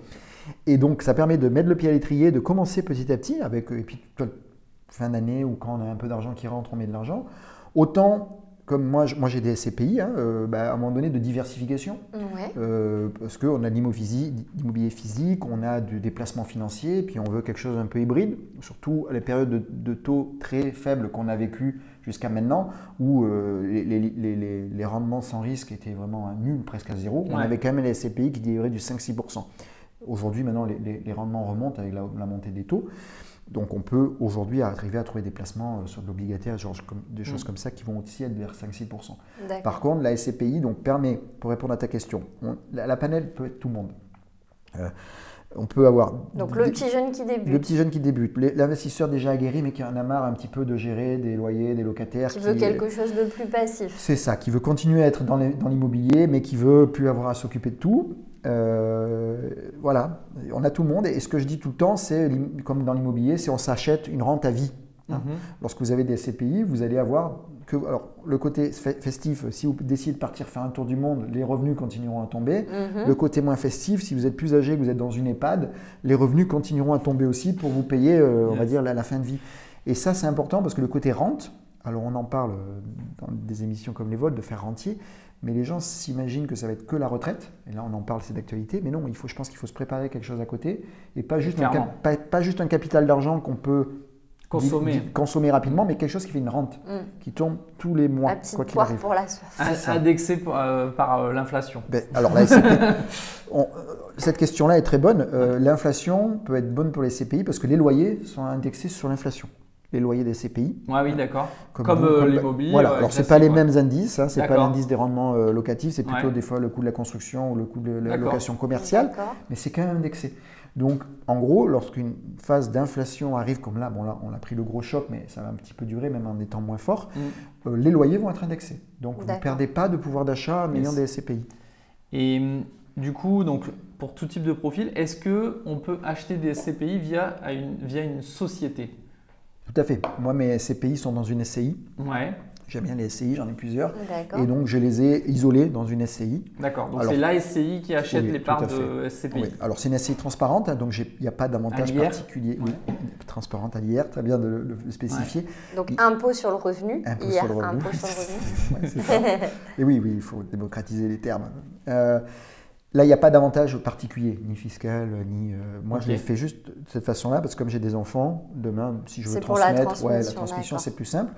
Et donc, ça permet de mettre le pied à l'étrier, de commencer petit à petit, et puis fin d'année ou quand on a un peu d'argent qui rentre, on met de l'argent. Autant, comme moi j'ai des SCPI, à un moment donné de diversification, parce qu'on a de l'immobilier physique, on a des placements financiers, puis on veut quelque chose un peu hybride, surtout à la période de taux très faibles qu'on a vécu jusqu'à maintenant, où les rendements sans risque étaient vraiment nuls, presque à zéro. On avait quand même les SCPI qui délivraient du 5-6%. Aujourd'hui, maintenant, les rendements remontent avec la montée des taux. Donc, on peut aujourd'hui arriver à trouver des placements sur de l'obligataire, des choses comme ça qui vont aussi être vers 5-6%. Par contre, la SCPI permet, pour répondre à ta question, la panel peut être tout le monde. On peut avoir… Donc, le petit jeune qui débute. Le petit jeune qui débute. L'investisseur déjà aguerri, mais qui en a marre un petit peu de gérer des loyers, des locataires. Qui veut quelque chose de plus passif. C'est ça, qui veut continuer à être dans l'immobilier, mais qui veut plus avoir à s'occuper de tout. Voilà, on a tout le monde. Et ce que je dis tout le temps, c'est comme dans l'immobilier, c'est on s'achète une rente à vie. Lorsque vous avez des SCPI, vous allez avoir… Alors, le côté festif, si vous décidez de partir faire un tour du monde, les revenus continueront à tomber. Le côté moins festif, si vous êtes plus âgé, que vous êtes dans une EHPAD, les revenus continueront à tomber aussi pour vous payer, on va dire, la fin de vie. Et ça, c'est important parce que le côté rente, alors on en parle dans des émissions comme les vôtres, de faire rentier, mais les gens s'imaginent que ça va être que la retraite. Et là, on en parle, c'est d'actualité. Mais non, je pense qu'il faut se préparer quelque chose à côté et pas juste un capital d'argent qu'on peut consommer rapidement, mais quelque chose qui fait une rente, qui tombe tous les mois. La petite poire pour la soif. Indexé par l'inflation. Alors là, cette question-là est très bonne. L'inflation peut être bonne pour les SCPI parce que les loyers sont indexés sur l'inflation. Les loyers des SCPI. Oui, d'accord. Comme l'immobilier. Voilà. Alors, ce n'est pas les mêmes indices. Ce n'est pas l'indice des rendements locatifs. C'est plutôt des fois le coût de la construction ou le coût de la location commerciale. Mais c'est quand même indexé. Donc, en gros, lorsqu'une phase d'inflation arrive, comme là, on a pris le gros choc, mais ça va un petit peu durer, même en étant moins fort, les loyers vont être indexés. Donc, vous ne perdez pas de pouvoir d'achat en ayant des SCPI. Et du coup, pour tout type de profil, est-ce qu'on peut acheter des SCPI via une société? Tout à fait. Moi, mes SCPI sont dans une SCI. Ouais. J'aime bien les SCI, j'en ai plusieurs. Et donc, je les ai isolés dans une SCI. D'accord. Donc, c'est la SCI qui achète les parts de SCPI. Oui. Alors, c'est une SCI transparente, donc il n'y a pas d'avantage particulier. Oui, transparente à l'IR, très bien de le spécifier. Ouais. Donc, impôt sur le revenu. Impôt sur le revenu. Ouais, c'est ça. Et oui, il faut démocratiser les termes. Là, il n'y a pas d'avantage particulier, ni fiscal, ni… moi, je l'ai fait juste de cette façon-là, parce que comme j'ai des enfants, demain, si je veux transmettre, la transmission, c'est plus simple.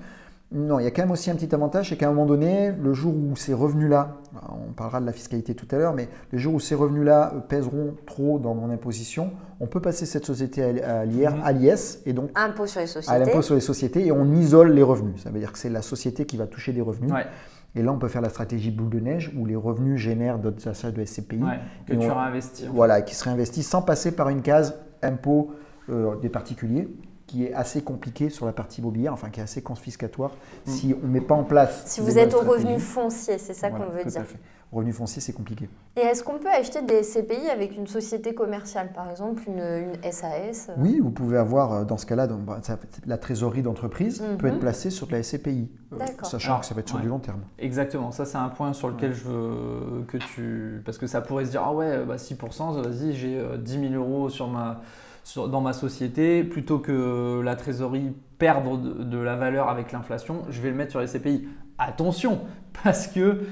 Non, il y a quand même aussi un petit avantage, c'est qu'à un moment donné, le jour où ces revenus-là, on parlera de la fiscalité tout à l'heure, mais le jour où ces revenus-là pèseront trop dans mon imposition, on peut passer cette société à l'IR, à l'IS, et donc impôt sur les sociétés. À l'impôt sur les sociétés, et on isole les revenus. Ça veut dire que c'est la société qui va toucher des revenus. Ouais. Et là, on peut faire la stratégie boule de neige où les revenus génèrent d'autres achats de SCPI. Que tu réinvestis. Voilà, qui se réinvestissent sans passer par une case impôt des particuliers, qui est assez compliqué sur la partie immobilière, enfin qui est assez confiscatoire si on ne met pas en place… Si vous êtes au revenu foncier, c'est ça qu'on veut dire. Tout à fait. Revenu foncier, c'est compliqué. Et est-ce qu'on peut acheter des SCPI avec une société commerciale, par exemple une SAS? Oui, vous pouvez avoir, dans ce cas-là, la trésorerie d'entreprise peut être placée sur de la SCPI, sachant que ça va être sur du long terme. Exactement, ça c'est un point sur lequel je veux que tu… Parce que ça pourrait se dire, ah ouais, 6%, vas-y, j'ai 10 000 € dans ma société, plutôt que la trésorerie perdre de la valeur avec l'inflation, je vais le mettre sur les SCPI. Attention, parce que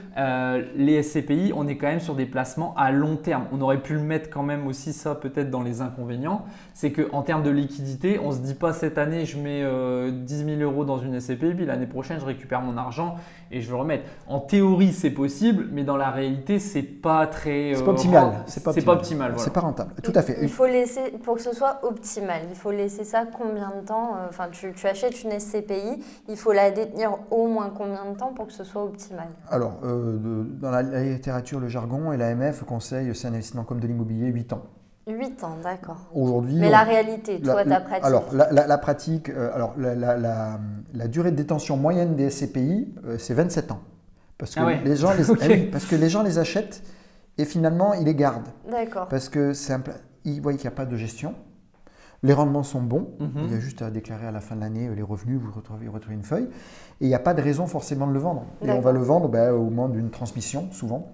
les SCPI, on est quand même sur des placements à long terme. On aurait pu le mettre quand même aussi ça peut-être dans les inconvénients. C'est qu'en termes de liquidité, on ne se dit pas cette année je mets 10 000 euros dans une SCPI, puis l'année prochaine je récupère mon argent et je veux le remettre. En théorie c'est possible, mais dans la réalité c'est pas très… c'est pas optimal. C'est pas optimal. Voilà. C'est pas rentable, tout à fait. Il faut laisser, pour que ce soit optimal, il faut laisser ça combien de temps? Enfin, tu achètes une SCPI, il faut la détenir au moins combien de temps pour que ce soit optimal? Alors, dans la littérature, le jargon et l'AMF conseille, c'est un investissement comme de l'immobilier, 8 ans. 8 ans, d'accord. Aujourd'hui, mais la réalité, toi, ta pratique? Alors, la pratique, la durée de détention moyenne des SCPI, c'est 27 ans. Parce que, les gens parce que les gens les achètent et finalement, ils les gardent. D'accord. Parce que ils voient qu'il n'y a pas de gestion. Les rendements sont bons, il y a juste à déclarer à la fin de l'année les revenus, vous retrouvez une feuille. Et il n'y a pas de raison forcément de le vendre. Et on va le vendre au moment d'une transmission, souvent.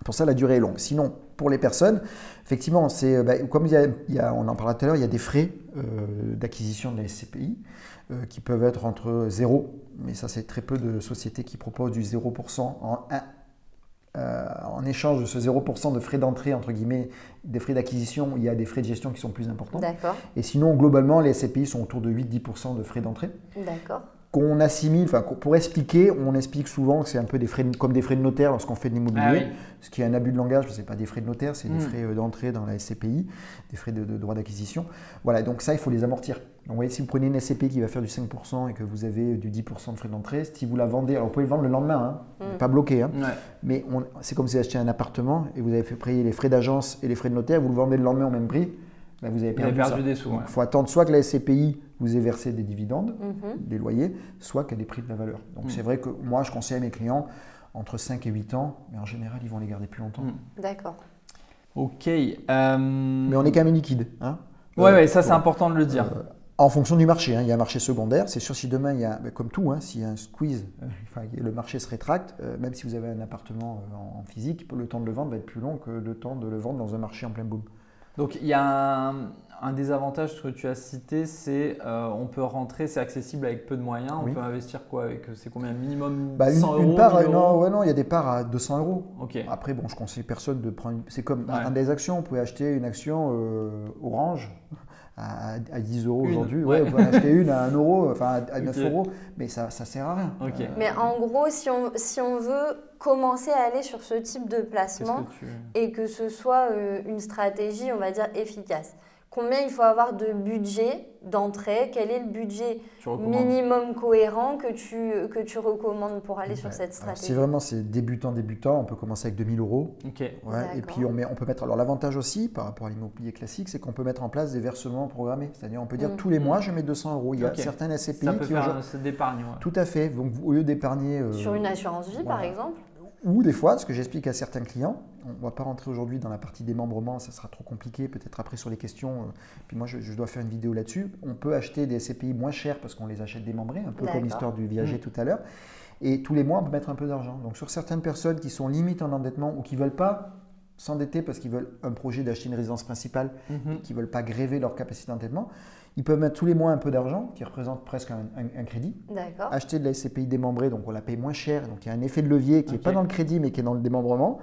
Pour ça, la durée est longue. Sinon, pour les personnes, effectivement, comme on en parlait tout à l'heure, il y a des frais d'acquisition de la SCPI qui peuvent être entre 0, mais ça c'est très peu de sociétés qui proposent du 0% en échange de ce 0% de frais d'entrée, entre guillemets, des frais d'acquisition, il y a des frais de gestion qui sont plus importants. D'accord. Et sinon, globalement, les SCPI sont autour de 8-10% de frais d'entrée. D'accord. Qu'on assimile, pour expliquer, on explique souvent que c'est un peu comme des frais de notaire lorsqu'on fait de l'immobilier, ce qui est un abus de langage, ce n'est pas des frais de notaire, c'est des frais d'entrée dans la SCPI, des frais de droit d'acquisition. Voilà, donc ça, il faut les amortir. Donc vous voyez, si vous prenez une SCPI qui va faire du 5% et que vous avez du 10% de frais d'entrée, si vous la vendez, alors vous pouvez le vendre le lendemain, pas bloqué, mais c'est comme si vous achetiez un appartement et vous avez fait payer les frais d'agence et les frais de notaire, vous le vendez le lendemain au même prix, vous avez perdu des sous. Il faut attendre soit que la SCPI vous ait versé des dividendes, des loyers, soit qu'elle ait pris de la valeur. Donc c'est vrai que moi, je conseille à mes clients entre 5 et 8 ans, mais en général, ils vont les garder plus longtemps. D'accord. Ok. Mais on est quand même liquide. Hein ça c'est important de le dire. En fonction du marché, il y a un marché secondaire. C'est sûr, si demain, il y a, comme tout, s'il y a un squeeze, le marché se rétracte, même si vous avez un appartement en physique, le temps de le vendre va être plus long que le temps de le vendre dans un marché en plein boom. Donc il y a un des avantages que tu as cité, c'est on peut rentrer, c'est accessible avec peu de moyens. On peut investir quoi avec, c'est combien minimum 100 une euros, part, 1000 euros? Non, il y a des parts à 200 euros. Okay. Après, je conseille personne de prendre. C'est comme dans des actions. Vous pouvez acheter une action Orange à 10 euros aujourd'hui. Vous pouvez en acheter une à 1 euro, à 9 euros, mais ça ne sert à rien. Mais en gros, si on veut commencer à aller sur ce type de placement et que ce soit une stratégie, on va dire, efficace, combien il faut avoir de budget d'entrée? Quel est le budget minimum cohérent que tu recommandes pour aller sur cette stratégie? Si vraiment c'est débutant, on peut commencer avec 2 000 euros. Et puis on peut mettre. Alors l'avantage aussi par rapport à l'immobilier classique, c'est qu'on peut mettre en place des versements programmés. C'est-à-dire on peut dire tous les mois je mets 200 euros. Il y a certaines SCPI qui faire d'épargne. Tout à fait. Donc au lieu d'épargner sur une assurance vie par exemple. Ou des fois, ce que j'explique à certains clients, on ne va pas rentrer aujourd'hui dans la partie démembrement, ça sera trop compliqué, peut-être après sur les questions, puis moi je dois faire une vidéo là-dessus. On peut acheter des SCPI moins chers parce qu'on les achète démembrés, un peu comme l'histoire du viager tout à l'heure. Et tous les mois, on peut mettre un peu d'argent. Donc sur certaines personnes qui sont limite en endettement ou qui ne veulent pas s'endetter parce qu'ils veulent un projet d'acheter une résidence principale, qui ne veulent pas gréver leur capacité d'endettement, ils peuvent mettre tous les mois un peu d'argent, qui représente presque un crédit. Acheter de la SCPI démembrée, donc on la paye moins cher. Donc il y a un effet de levier qui n'est pas dans le crédit, mais qui est dans le démembrement.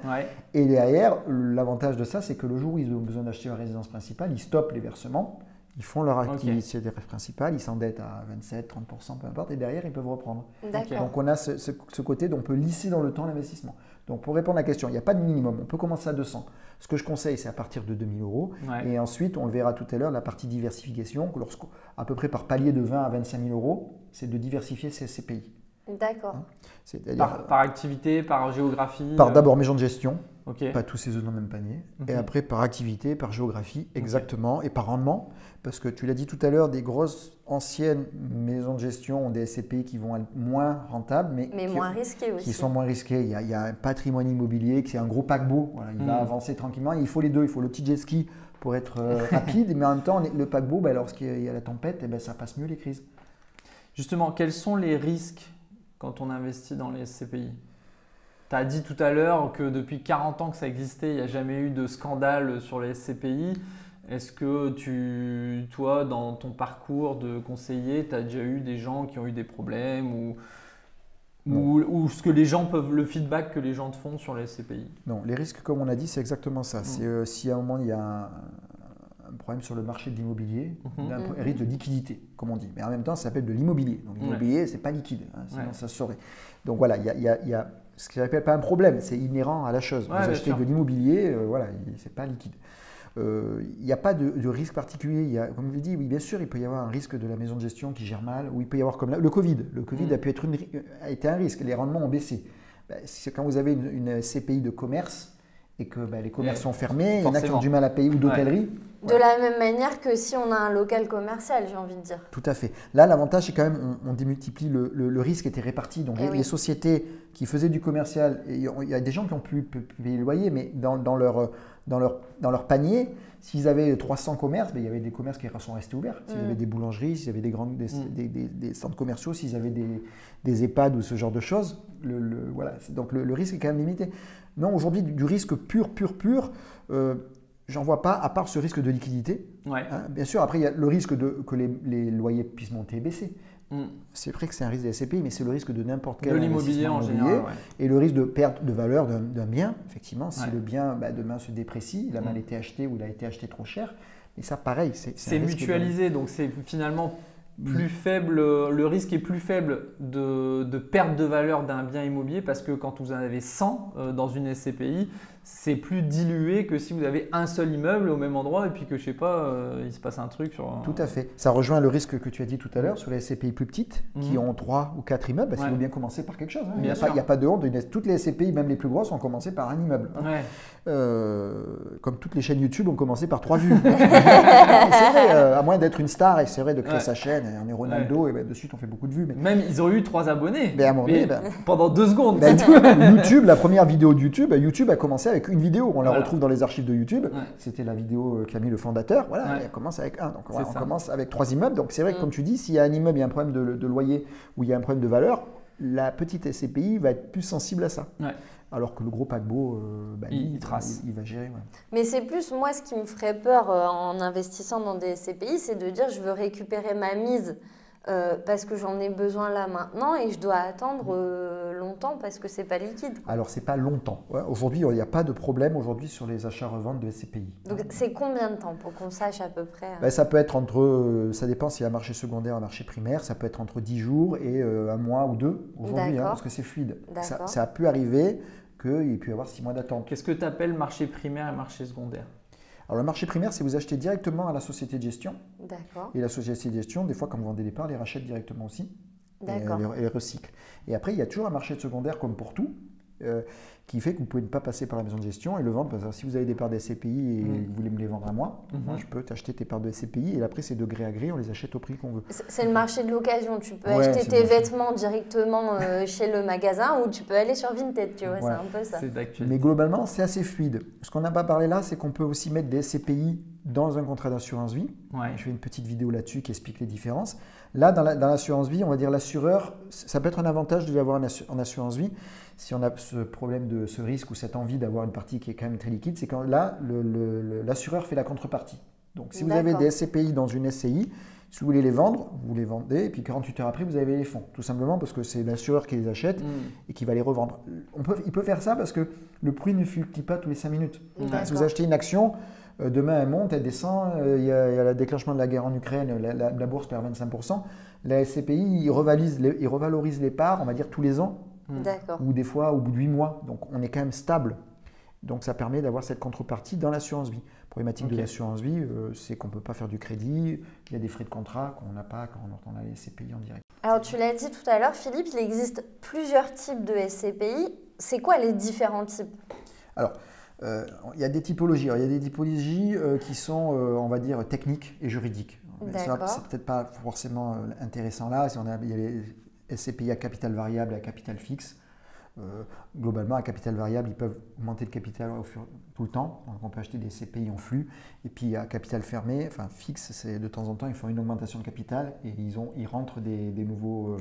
Et derrière, l'avantage de ça, c'est que le jour où ils ont besoin d'acheter leur résidence principale, ils stoppent les versements, ils font leur activité principale, ils s'endettent à 27, 30%, peu importe, et derrière, ils peuvent reprendre. Donc on a ce côté dont on peut lisser dans le temps l'investissement. Donc pour répondre à la question, il n'y a pas de minimum, on peut commencer à 200. Ce que je conseille, c'est à partir de 2 000 euros. Et ensuite, on le verra tout à l'heure, la partie diversification, à peu près par palier de 20 à 25 000 euros, c'est de diversifier ses SCPI. D'accord. Par activité, par géographie D'abord maison de gestion, pas tous ces œufs dans le même panier. Et après par activité, par géographie, exactement, et par rendement. Parce que tu l'as dit tout à l'heure, des grosses anciennes maisons de gestion ont des SCPI qui vont être moins rentables, mais moins risquées aussi. Qui sont moins risquées. Il y a un patrimoine immobilier qui est un gros paquebot. Voilà, il va avancer tranquillement. Il faut les deux. Il faut le petit jet ski pour être rapide, mais en même temps, le paquebot, lorsqu'il y a la tempête, ça passe mieux les crises. Justement, quels sont les risques quand on investit dans les SCPI? Tu as dit tout à l'heure que depuis 40 ans que ça existait, il n'y a jamais eu de scandale sur les SCPI. Est-ce que toi, dans ton parcours de conseiller, tu as déjà eu des gens qui ont eu des problèmes ou ce que les gens le feedback que les gens te font sur les SCPI? Non, les risques, comme on a dit, c'est exactement ça. C'est si à un moment il y a un problème sur le marché de l'immobilier, un risque de liquidité, comme on dit. Mais en même temps, ça s'appelle de l'immobilier. Donc l'immobilier, c'est pas liquide, sinon ça se saurait. Donc voilà, il y a ce que j'appelle pas un problème, c'est inhérent à la chose. Vous achetez de l'immobilier, voilà, c'est pas liquide. Il n'y a pas de risque particulier. Comme je l'ai dit, oui, bien sûr, il peut y avoir un risque de la maison de gestion qui gère mal, ou il peut y avoir comme le Covid. Le Covid a été un risque, les rendements ont baissé. Quand vous avez une SCPI de commerce et que les commerces sont fermés, il y en a qui ont du mal à payer ou d'hôtellerie. De la même manière que si on a un local commercial, j'ai envie de dire. Tout à fait. Là, l'avantage, c'est quand même on démultiplie le risque était réparti. Donc, les sociétés qui faisaient du commercial, il y a des gens qui ont pu payer le loyer, mais dans leur panier, s'ils avaient 300 commerces, il y avait des commerces qui sont restés ouverts. S'ils avaient des boulangeries, s'ils avaient des centres commerciaux, s'ils avaient des EHPAD ou ce genre de choses, voilà. Donc, le risque est quand même limité. Non, aujourd'hui, du risque pur, j'en vois pas, à part ce risque de liquidité. Bien sûr, après, il y a le risque que les loyers puissent monter et baisser. C'est vrai que c'est un risque des SCPI, mais c'est le risque de n'importe quel l'immobilier en général. Et le risque de perte de valeur d'un bien, effectivement. Si le bien, demain, se déprécie, il a mal été acheté ou il a été acheté trop cher. Et ça, pareil, c'est mutualisé, donc c'est finalement plus faible, le risque est plus faible de perte de valeur d'un bien immobilier parce que quand vous en avez 100 dans une SCPI, c'est plus dilué que si vous avez un seul immeuble au même endroit et puis que je sais pas, il se passe un truc sur… Tout à fait. Ça rejoint le risque que tu as dit tout à l'heure sur les SCPI plus petites qui ont 3 ou 4 immeubles. Il faut bien commencer par quelque chose. Il n'y a pas de honte. Toutes les SCPI, même les plus grosses, ont commencé par un immeuble. Comme toutes les chaînes YouTube ont commencé par 3 vues. C'est vrai, à moins d'être une star, et c'est vrai de créer sa chaîne, on est Ronaldo, et de suite on fait beaucoup de vues. Mais… Même ils ont eu 3 abonnés pendant 2 secondes. YouTube, la première vidéo de YouTube a commencé avec une vidéo. On la retrouve dans les archives de YouTube. C'était la vidéo qu'a mis le fondateur. Voilà, elle commence avec un. Donc on commence avec 3 immeubles. Donc c'est vrai que comme tu dis, s'il y a un immeuble, il y a un problème de loyer ou il y a un problème de valeur, la petite SCPI va être plus sensible à ça. Alors que le gros paquebot, il va gérer. Mais c'est plus, moi, ce qui me ferait peur en investissant dans des SCPI, c'est de dire je veux récupérer ma mise parce que j'en ai besoin là maintenant et je dois attendre longtemps parce que c'est pas liquide. Alors c'est pas longtemps. Aujourd'hui, il n'y a pas de problème aujourd'hui sur les achats-reventes de SCPI. Donc c'est combien de temps pour qu'on sache à peu près Ça peut être ça dépend s'il y a un marché secondaire, un marché primaire, ça peut être entre 10 jours et 1 mois ou 2 aujourd'hui, parce que c'est fluide. Ça a pu arriver qu'il peut y avoir 6 mois d'attente. Qu'est-ce que tu appelles marché primaire et marché secondaire ? Alors le marché primaire, c'est vous achetez directement à la société de gestion. D'accord. Et la société de gestion, des fois, quand vous vendez des parts, les rachète directement aussi. D'accord. Et les recycle. Et après, il y a toujours un marché de secondaire, comme pour tout, qui fait que vous ne pouvez pas passer par la maison de gestion et le vendre. Parce que si vous avez des parts de SCPI et vous voulez me les vendre à moi, moi, je peux t'acheter tes parts de SCPI et après, c'est de gré à gré, on les achète au prix qu'on veut. C'est le marché de l'occasion. Tu peux acheter tes vêtements directement chez le magasin ou tu peux aller sur Vinted, tu vois, c'est un peu ça. Mais globalement, c'est assez fluide. Ce qu'on n'a pas parlé là, c'est qu'on peut aussi mettre des SCPI dans un contrat d'assurance vie. Je fais une petite vidéo là-dessus qui explique les différences. Là, dans l'assurance vie, on va dire l'assureur, ça peut être un avantage de l'avoir en assurance vie. Si on a ce problème de ce risque ou cette envie d'avoir une partie qui est quand même très liquide, c'est quand là, l'assureur fait la contrepartie. Donc, si vous avez des SCPI dans une SCI, si vous voulez les vendre, vous les vendez et puis 48 heures après, vous avez les fonds. Tout simplement parce que c'est l'assureur qui les achète et qui va les revendre. Il peut faire ça parce que le prix ne fluctue pas tous les 5 minutes. Si vous achetez une action, demain elle monte, elle descend, il y a le déclenchement de la guerre en Ukraine, la bourse perd 25%. La SCPI, il revalorise les parts, on va dire tous les ans. Ou des fois au bout de 8 mois. Donc on est quand même stable. Donc ça permet d'avoir cette contrepartie dans l'assurance vie. La problématique de l'assurance vie, c'est qu'on ne peut pas faire du crédit, il y a des frais de contrat qu'on n'a pas quand on a les SCPI en direct. Alors tu l'as dit tout à l'heure, Philippe, il existe plusieurs types de SCPI. C'est quoi les différents types ? Alors, il y a des typologies. Alors, il y a des typologies qui sont, on va dire, techniques et juridiques. Ça, c'est peut-être pas forcément intéressant là. Il y a les SCPI à capital variable et à capital fixe. Globalement, à capital variable, ils peuvent augmenter le capital tout le temps. Donc on peut acheter des SCPI en flux. Et puis à capital fermé, enfin fixe, c'est de temps en temps, ils font une augmentation de capital et ils rentrent des nouveaux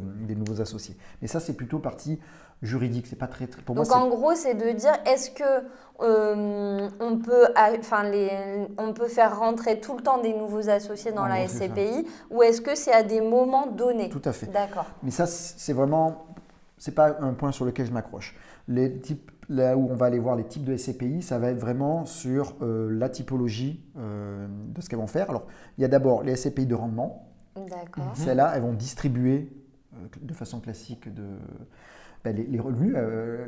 associés. Mais ça, c'est plutôt partie juridique. C'est pas très pour donc moi, en gros, c'est de dire est-ce que on peut faire rentrer tout le temps des nouveaux associés dans la SCPI ou est-ce que c'est à des moments donnés? Tout à fait. D'accord. Mais ça, c'est vraiment, c'est pas un point sur lequel je m'accroche. Les types, là où on va aller voir les types de SCPI, ça va être vraiment sur la typologie de ce qu'elles vont faire. Alors, il y a d'abord les SCPI de rendement. D'accord. Celles-là, elles vont distribuer de façon classique les revenus.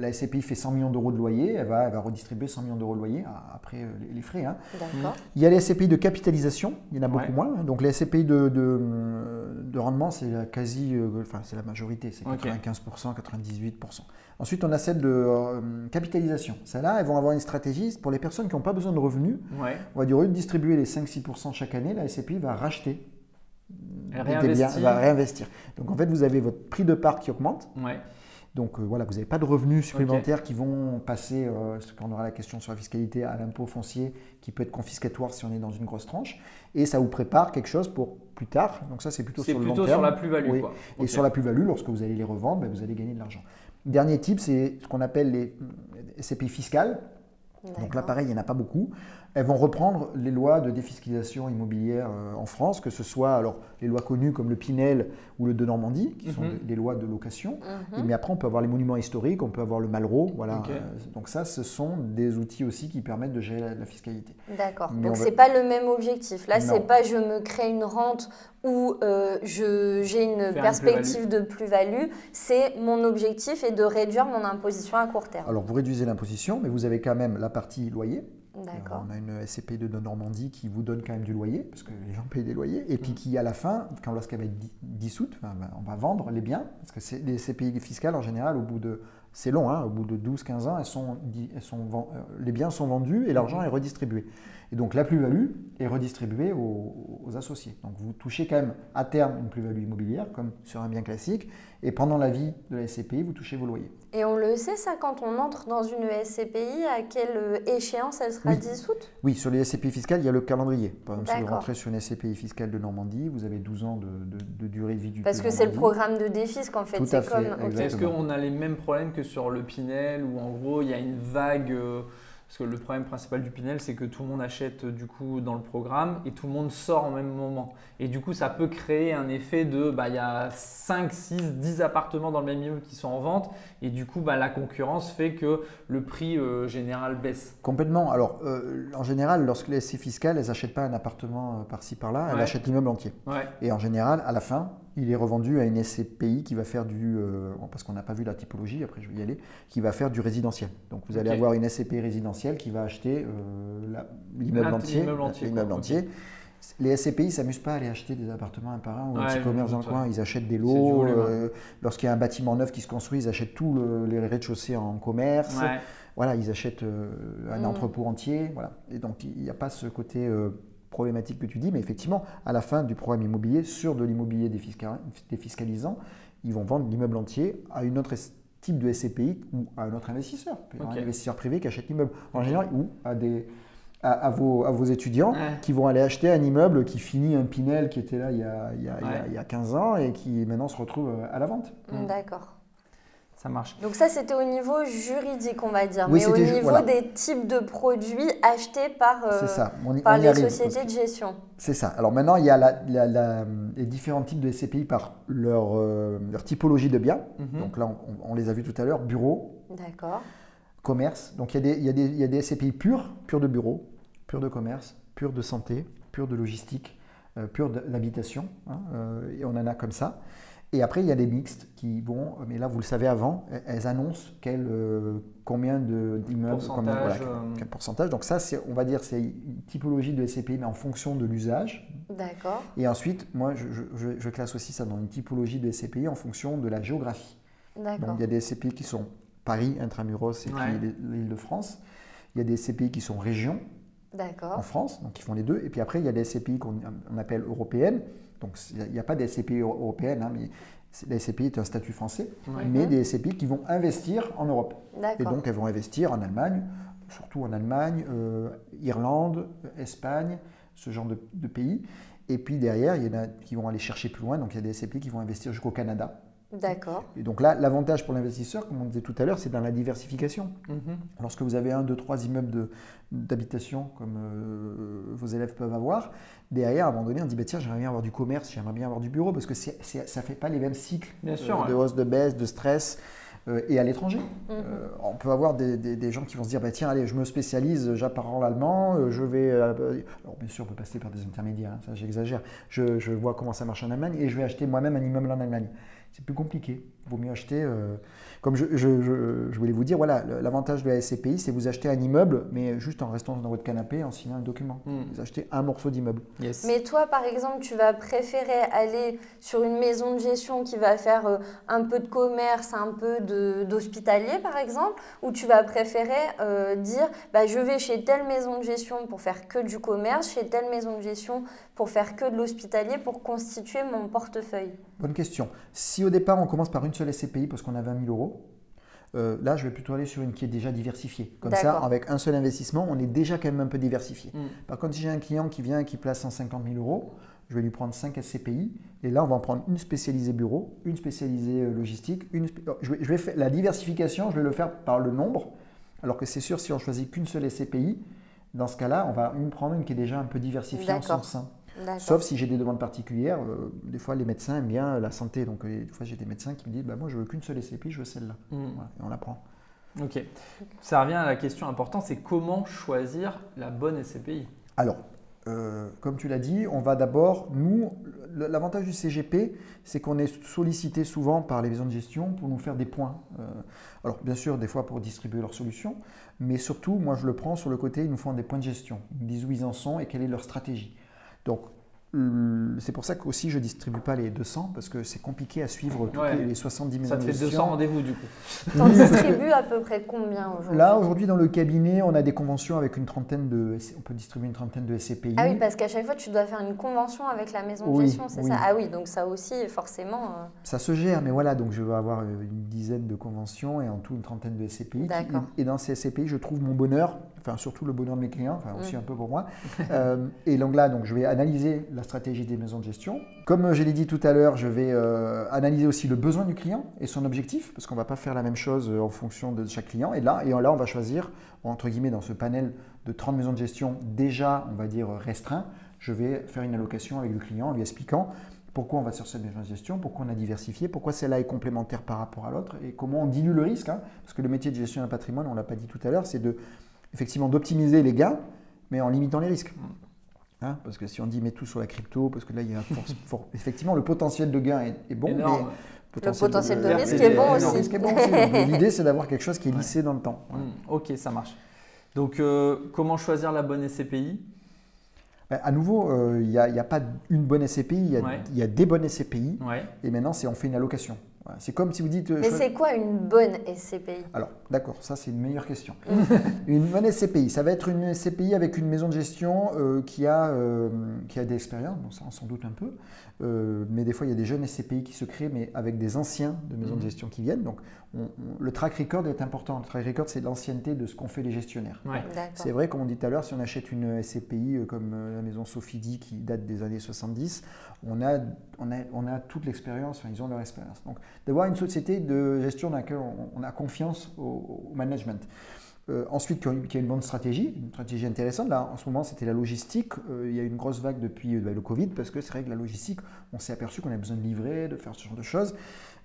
La SCPI fait 100 millions d'euros de loyer, elle va redistribuer 100 millions d'euros de loyer après les frais. Hein. D'accord. Il y a les SCPI de capitalisation, il y en a beaucoup moins. Donc les SCPI de rendement, c'est quasi, c'est la majorité, c'est 95%, 98%. Ensuite, on a celle de capitalisation. Celles-là, elles vont avoir une stratégie pour les personnes qui n'ont pas besoin de revenus. Ouais. On va dire, au lieu de distribuer les 5-6% chaque année, la SCPI va racheter des biens, va réinvestir. Donc en fait, vous avez votre prix de part qui augmente. Ouais. Donc voilà, vous n'avez pas de revenus supplémentaires qui vont passer, quand on aura la question sur la fiscalité, à l'impôt foncier qui peut être confiscatoire si on est dans une grosse tranche. Et ça vous prépare quelque chose pour plus tard. Donc ça, c'est plutôt sur le long terme. C'est plutôt sur la plus-value. Oui. Et sur la plus-value, lorsque vous allez les revendre, vous allez gagner de l'argent. Dernier type, c'est ce qu'on appelle les SCPI fiscales. Donc là, pareil, il n'y en a pas beaucoup. Elles vont reprendre les lois de défiscalisation immobilière en France, que ce soit alors, les lois connues comme le Pinel ou le de Normandie, qui sont des lois de location. Mais après, on peut avoir les monuments historiques, on peut avoir le Malraux. Voilà. Donc ça, ce sont des outils aussi qui permettent de gérer la fiscalité. D'accord. Donc ce n'est pas le même objectif. Là, ce n'est pas je me crée une rente ou j'ai une perspective de plus-value. C'est mon objectif est de réduire mon imposition à court terme. Alors, vous réduisez l'imposition, mais vous avez quand même la partie loyer. D'accord. On a une SCPI de Normandie qui vous donne quand même du loyer, parce que les gens payent des loyers, et puis qui, à la fin, lorsqu'elle va être dissoute, on va vendre les biens, parce que les SCPI fiscales, en général, c'est long, hein, au bout de 12-15 ans, les biens sont vendus et l'argent est redistribué. Et donc, la plus-value est redistribuée aux associés. Donc, vous touchez quand même à terme une plus-value immobilière, comme sur un bien classique, et pendant la vie de la SCPI, vous touchez vos loyers. Et on le sait, ça, quand on entre dans une SCPI, à quelle échéance elle sera dissoute? Oui, sur les SCPI fiscales, il y a le calendrier. Par exemple, si vous rentrez sur une SCPI fiscale de Normandie, vous avez 12 ans de durée de vie du Parce que c'est le programme de défisque, en fait. Tout à fait. Est-ce qu'on a les mêmes problèmes que sur le Pinel, où en gros, il y a une vague parce que le problème principal du Pinel, c'est que tout le monde achète du coup dans le programme et tout le monde sort en même moment. Et du coup, ça peut créer un effet de il y a 5, 6, 10 appartements dans le même immeuble qui sont en vente. Et du coup, la concurrence fait que le prix général baisse. Complètement. Alors, en général, lorsque les SCPI fiscales, elles n'achètent pas un appartement par-ci, par-là, elles achètent l'immeuble entier. Ouais. Et en général, à la fin, il est revendu à une SCPI qui va faire parce qu'on n'a pas vu la typologie, après je vais y aller, qui va faire du résidentiel. Donc vous allez avoir une SCPI résidentielle qui va acheter l'immeuble entier. Les SCPI ne s'amusent pas à aller acheter des appartements un par un ou un petit commerce dans le coin. Ils achètent des lots. Lorsqu'il y a un bâtiment neuf qui se construit, ils achètent tous les rez-de-chaussée en commerce. Ouais. Voilà, ils achètent un entrepôt entier. Voilà. Et donc il n'y a pas ce côté problématique que tu dis, mais effectivement, à la fin du programme immobilier, sur de l'immobilier défiscalisant, ils vont vendre l'immeuble entier à une autre type de SCPI ou à un autre investisseur, un investisseur privé qui achète l'immeuble en général, ou à vos étudiants qui vont aller acheter un immeuble qui finit un Pinel qui était là il y a 15 ans et qui maintenant se retrouve à la vente. D'accord. Ça marche. Donc ça, c'était au niveau juridique, on va dire, mais au niveau des types de produits achetés par les sociétés de gestion. C'est ça. Alors maintenant, il y a les différents types de SCPI par leur typologie de biens. Donc là, on les a vus tout à l'heure, bureau, commerce. Donc il y a des SCPI purs de bureau, purs de commerce, purs de santé, purs de logistique, purs d'habitation. Et on en a comme ça. Et après, il y a des mixtes qui vont, mais là, vous le savez avant, elles annoncent combien d'immeubles, quel pourcentage. Donc ça, on va dire, c'est une typologie de SCPI, mais en fonction de l'usage. D'accord. Et ensuite, moi, je classe aussi ça dans une typologie de SCPI en fonction de la géographie. D'accord. Donc il y a des SCPI qui sont Paris, Intramuros et puis l'Île-de-France. Il y a des SCPI qui sont régions en France, donc ils font les deux. Et puis après, il y a des SCPI qu'on appelle européennes. Donc, il n'y a pas de SCPI européenne, mais La SCPI est un statut français, Ouais. mais des SCPI qui vont investir en Europe. Et D'accord. donc, elles vont investir en Allemagne, surtout en Allemagne, Irlande, Espagne, ce genre de pays. Et puis derrière, il y en a qui vont aller chercher plus loin. Donc, il y a des SCPI qui vont investir jusqu'au Canada. D'accord. Et donc là, l'avantage pour l'investisseur, comme on disait tout à l'heure, c'est dans la diversification. Lorsque vous avez 1, 2, 3 immeubles d'habitation, comme vos élèves peuvent avoir, derrière, à un moment donné, on dit, bah, tiens, j'aimerais bien avoir du commerce, j'aimerais bien avoir du bureau, parce que ça ne fait pas les mêmes cycles Bien sûr, de hausse, de baisse, de stress. Et à l'étranger, on peut avoir des gens qui vont se dire, bah, tiens, allez, je me spécialise, j'apprends l'allemand, je vais… alors bien sûr, on peut passer par des intermédiaires, hein, ça j'exagère. Je vois comment ça marche en Allemagne et je vais acheter moi-même un immeuble en Allemagne. C'est plus compliqué. Il vaut mieux acheter… comme je voulais vous dire, voilà, l'avantage de la SCPI, c'est vous achetez un immeuble, mais juste en restant dans votre canapé, en signant un document. Vous achetez un morceau d'immeuble. Yes. Mais toi, par exemple, tu vas préférer aller sur une maison de gestion qui va faire un peu de commerce, un peu d'hospitalier, par exemple, ou tu vas préférer dire, bah, je vais chez telle maison de gestion pour faire que du commerce, chez telle maison de gestion pour faire que de l'hospitalier, pour constituer mon portefeuille? Bonne question. Si au départ, on commence par une seule SCPI parce qu'on a 20 000 euros, là, je vais plutôt aller sur une qui est déjà diversifiée. Comme ça, D'accord. avec un seul investissement, on est déjà quand même un peu diversifié. Par contre, si j'ai un client qui vient et qui place 150 000 euros, je vais lui prendre 5 SCPI. Et là, on va en prendre une spécialisée bureau, une spécialisée logistique. Je vais faire la diversification, je vais le faire par le nombre. Alors que c'est sûr, si on choisit qu'une seule SCPI, dans ce cas-là, on va prendre une qui est déjà un peu diversifiée en son sein. Sauf si j'ai des demandes particulières. Des fois, les médecins aiment bien la santé. Donc, des fois, j'ai des médecins qui me disent, bah, moi, je veux qu'une seule SCPI, je veux celle-là. Voilà, et on la prend. Ok. Ça revient à la question importante, c'est comment choisir la bonne SCPI? Alors, comme tu l'as dit, on va d'abord, nous, l'avantage du CGP, c'est qu'on est sollicité souvent par les maisons de gestion pour nous faire des points. Alors, bien sûr, des fois pour distribuer leurs solutions, mais surtout, moi, je le prends sur le côté, ils nous font des points de gestion. Ils me disent où ils en sont et quelle est leur stratégie. Donc, c'est pour ça qu'aussi je ne distribue pas les 200 parce que c'est compliqué à suivre toutes les 70 maisons Ça te de fait gestion. 200 rendez-vous du coup. Tu en distribues à peu près combien aujourd'hui? Là, aujourd'hui, dans le cabinet, on a des conventions avec on peut distribuer une trentaine de SCPI. Ah oui, parce qu'à chaque fois, tu dois faire une convention avec la maison de gestion, c'est ça? Ah oui, donc ça aussi, forcément… Ça se gère, mais voilà, donc je vais avoir une dizaine de conventions et en tout une trentaine de SCPI. D'accord. Et dans ces SCPI, je trouve mon bonheur, enfin surtout le bonheur de mes clients, enfin aussi un peu pour moi. Et donc là, je vais analyser la stratégie des maisons de gestion. Comme je l'ai dit tout à l'heure, je vais analyser aussi le besoin du client et son objectif, parce qu'on ne va pas faire la même chose en fonction de chaque client. Et là, on va choisir, entre guillemets, dans ce panel de 30 maisons de gestion déjà, on va dire, restreint, je vais faire une allocation avec le client en lui expliquant pourquoi on va sur cette maison de gestion, pourquoi on a diversifié, pourquoi celle-là est complémentaire par rapport à l'autre et comment on dilue le risque. Parce que le métier de gestion d'un patrimoine, on ne l'a pas dit tout à l'heure, c'est effectivement d'optimiser les gains, mais en limitant les risques. Parce que si on dit mets tout sur la crypto, parce que là, il y a effectivement le potentiel de gain est bon, énorme. mais Le potentiel de risque est est bon le aussi. risque est bon aussi. Donc, l'idée, c'est d'avoir quelque chose qui est lissé dans le temps. Ok, ça marche. Donc, comment choisir la bonne SCPI? À nouveau, il n'y a pas une bonne SCPI, il y a des bonnes SCPI. Et maintenant, on fait une allocation. Voilà. C'est comme si vous dites… Mais c'est quoi une bonne SCPI? Alors, d'accord, ça c'est une meilleure question. Une bonne SCPI, ça va être une SCPI avec une maison de gestion qui a des expériences, bon, ça on s'en doute un peu, mais des fois il y a des jeunes SCPI qui se créent, mais avec des anciens de maisons de gestion qui viennent. Donc, le track record est important. Le track record, c'est l'ancienneté de ce qu'ont fait les gestionnaires. C'est vrai, comme on dit tout à l'heure, si on achète une SCPI comme la maison Sofidy qui date des années 70, on a toute l'expérience, enfin, ils ont leur expérience. Donc, d'avoir une société de gestion dans laquelle on a confiance au management. Ensuite, qui a une bonne stratégie, une stratégie intéressante. Là, en ce moment, c'était la logistique. Il y a eu une grosse vague depuis le Covid parce que c'est vrai que la logistique, on s'est aperçu qu'on a besoin de livrer, de faire ce genre de choses.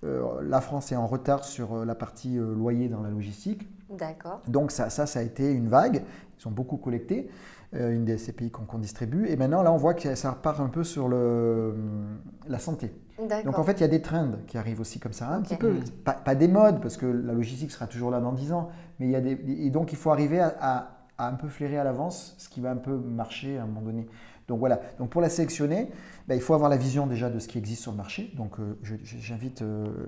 La France est en retard sur la partie loyer dans la logistique. D'accord. Donc ça a été une vague. Ils ont beaucoup collecté, une des SCPI qu'on distribue. Et maintenant, là, on voit que ça repart un peu sur la santé. Donc en fait, il y a des trends qui arrivent aussi comme ça, un petit peu. Pas des modes, parce que la logistique sera toujours là dans 10 ans. Mais et donc, il faut arriver à un peu flairer à l'avance ce qui va un peu marcher à un moment donné. Donc voilà, donc pour la sélectionner, il faut avoir la vision déjà de ce qui existe sur le marché. Donc j'invite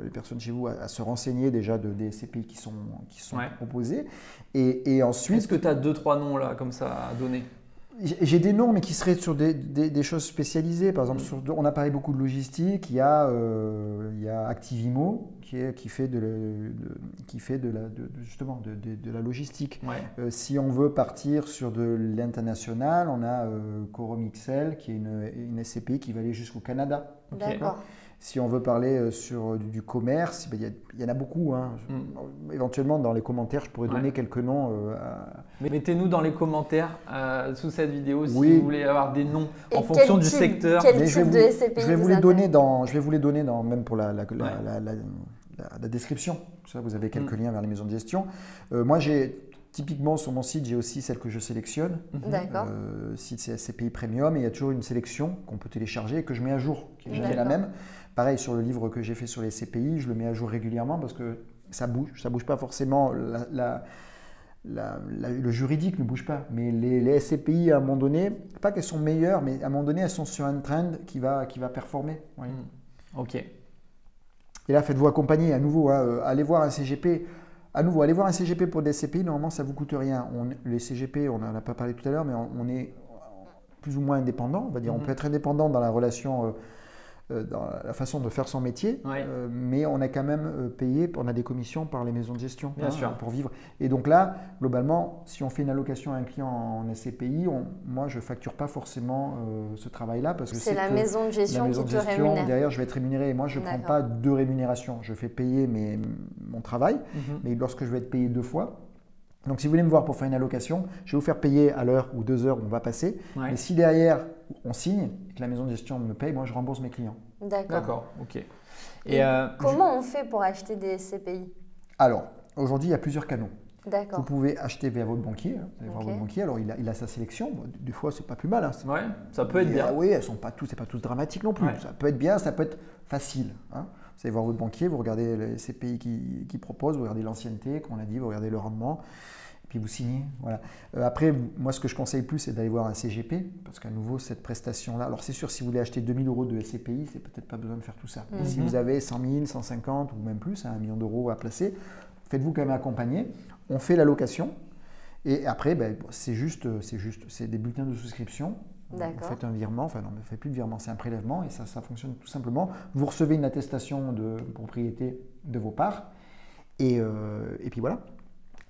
les personnes chez vous à se renseigner déjà des SCPI qui sont proposées. Et ensuite… Est-ce que tu as 2-3 noms là comme ça à donner? J'ai des noms, mais qui seraient sur des choses spécialisées. Par exemple, on a parlé beaucoup de logistique. Il y a Activimo qui fait de la logistique. Ouais. Si on veut partir sur de l'international, on a Quorum XL qui est une SCPI qui va aller jusqu'au Canada. D'accord. Si on veut parler sur du commerce, il y en a beaucoup. Hein. Éventuellement, dans les commentaires, je pourrais donner quelques noms. Mettez-nous dans les commentaires sous cette vidéo si Oui. vous voulez avoir des noms en fonction du secteur. Quel type de SCPI je vais vous les donner même pour la description. Ça, vous avez quelques liens vers les maisons de gestion. Moi, typiquement sur mon site, j'ai aussi celle que je sélectionne. D'accord. Site c'est SCPI Premium et il y a toujours une sélection qu'on peut télécharger et que je mets à jour, qui est jamais la même. Pareil sur le livre que j'ai fait sur les SCPI, je le mets à jour régulièrement parce que ça bouge pas forcément. Le juridique ne bouge pas, mais les SCPI à un moment donné, pas qu'elles sont meilleures, mais à un moment donné elles sont sur un trend qui va performer. Oui. Ok. Et là, faites-vous accompagner à nouveau. Allez voir un CGP. À nouveau, allez voir un CGP pour des SCPI, normalement ça ne vous coûte rien. Les CGP, on n'en a pas parlé tout à l'heure, mais on est plus ou moins indépendant. On va dire, on peut être indépendant dans la relation, dans la façon de faire son métier, mais on est quand même payé, on a des commissions par les maisons de gestion pour vivre. Et donc là, globalement, si on fait une allocation à un client en SCPI, moi je ne facture pas forcément ce travail-là parce que c'est la maison de gestion qui te rémunère. Derrière, je vais être rémunéré. Et moi, je ne prends pas deux rémunérations. Je fais payer mon travail, mais lorsque je vais être payé 2 fois. Donc, si vous voulez me voir pour faire une allocation, je vais vous faire payer à l'heure ou 2 heures où on va passer. Mais si derrière, on signe et que la maison de gestion me paye, moi, je rembourse mes clients. D'accord. Ok. Et comment on fait pour acheter des SCPI? Alors, aujourd'hui, il y a plusieurs canaux. D'accord. Vous pouvez acheter via votre banquier. Vous allez voir votre banquier. Alors, il a sa sélection. Des fois, c'est pas plus mal. Ouais, ça peut être bien. Oui, c'est pas tous dramatique non plus. Ça peut être bien, ça peut être facile. Vous allez voir votre banquier, vous regardez les SCPI qui proposent, vous regardez l'ancienneté, comme on l'a dit, vous regardez le rendement, et puis vous signez. Voilà. Après, moi, ce que je conseille plus, c'est d'aller voir un CGP, parce qu'à nouveau, cette prestation-là, alors c'est sûr, si vous voulez acheter 2 000 € de SCPI, c'est peut-être pas besoin de faire tout ça. Mais si vous avez 100 000, 150 ou même plus, 1 million d'euros à placer, faites-vous quand même accompagner. On fait l'allocation, et après, c'est des bulletins de souscription. Vous faites un virement, enfin non, ne faites plus de virement, c'est un prélèvement et ça fonctionne tout simplement. Vous recevez une attestation de propriété de vos parts et puis voilà.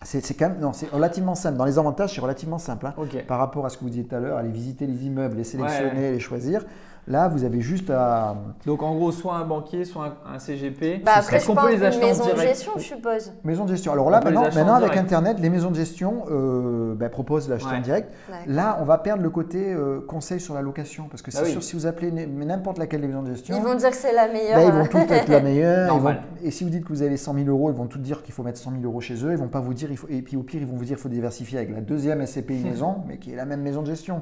C'est relativement simple. Dans les avantages, c'est relativement simple. Par rapport à ce que vous disiez tout à l'heure, aller visiter les immeubles, les sélectionner, les choisir. Là, vous avez juste à… Donc, en gros, soit un banquier, soit un CGP. Après, je pense une maison de gestion, je suppose. Maison de gestion. Alors là, maintenant avec Internet, les maisons de gestion proposent l'acheter en direct. Là, on va perdre le côté conseil sur la location. Parce que c'est sûr, si vous appelez n'importe laquelle des maisons de gestion… Ils vont dire que c'est la meilleure. Ils vont toutes être la meilleure. Et si vous dites que vous avez 100 000 €, ils vont tout dire qu'il faut mettre 100 000 € chez eux. Ils ne vont pas vous dire… Et puis au pire, ils vont vous dire qu'il faut diversifier avec la deuxième SCPI maison, mais qui est la même maison de gestion.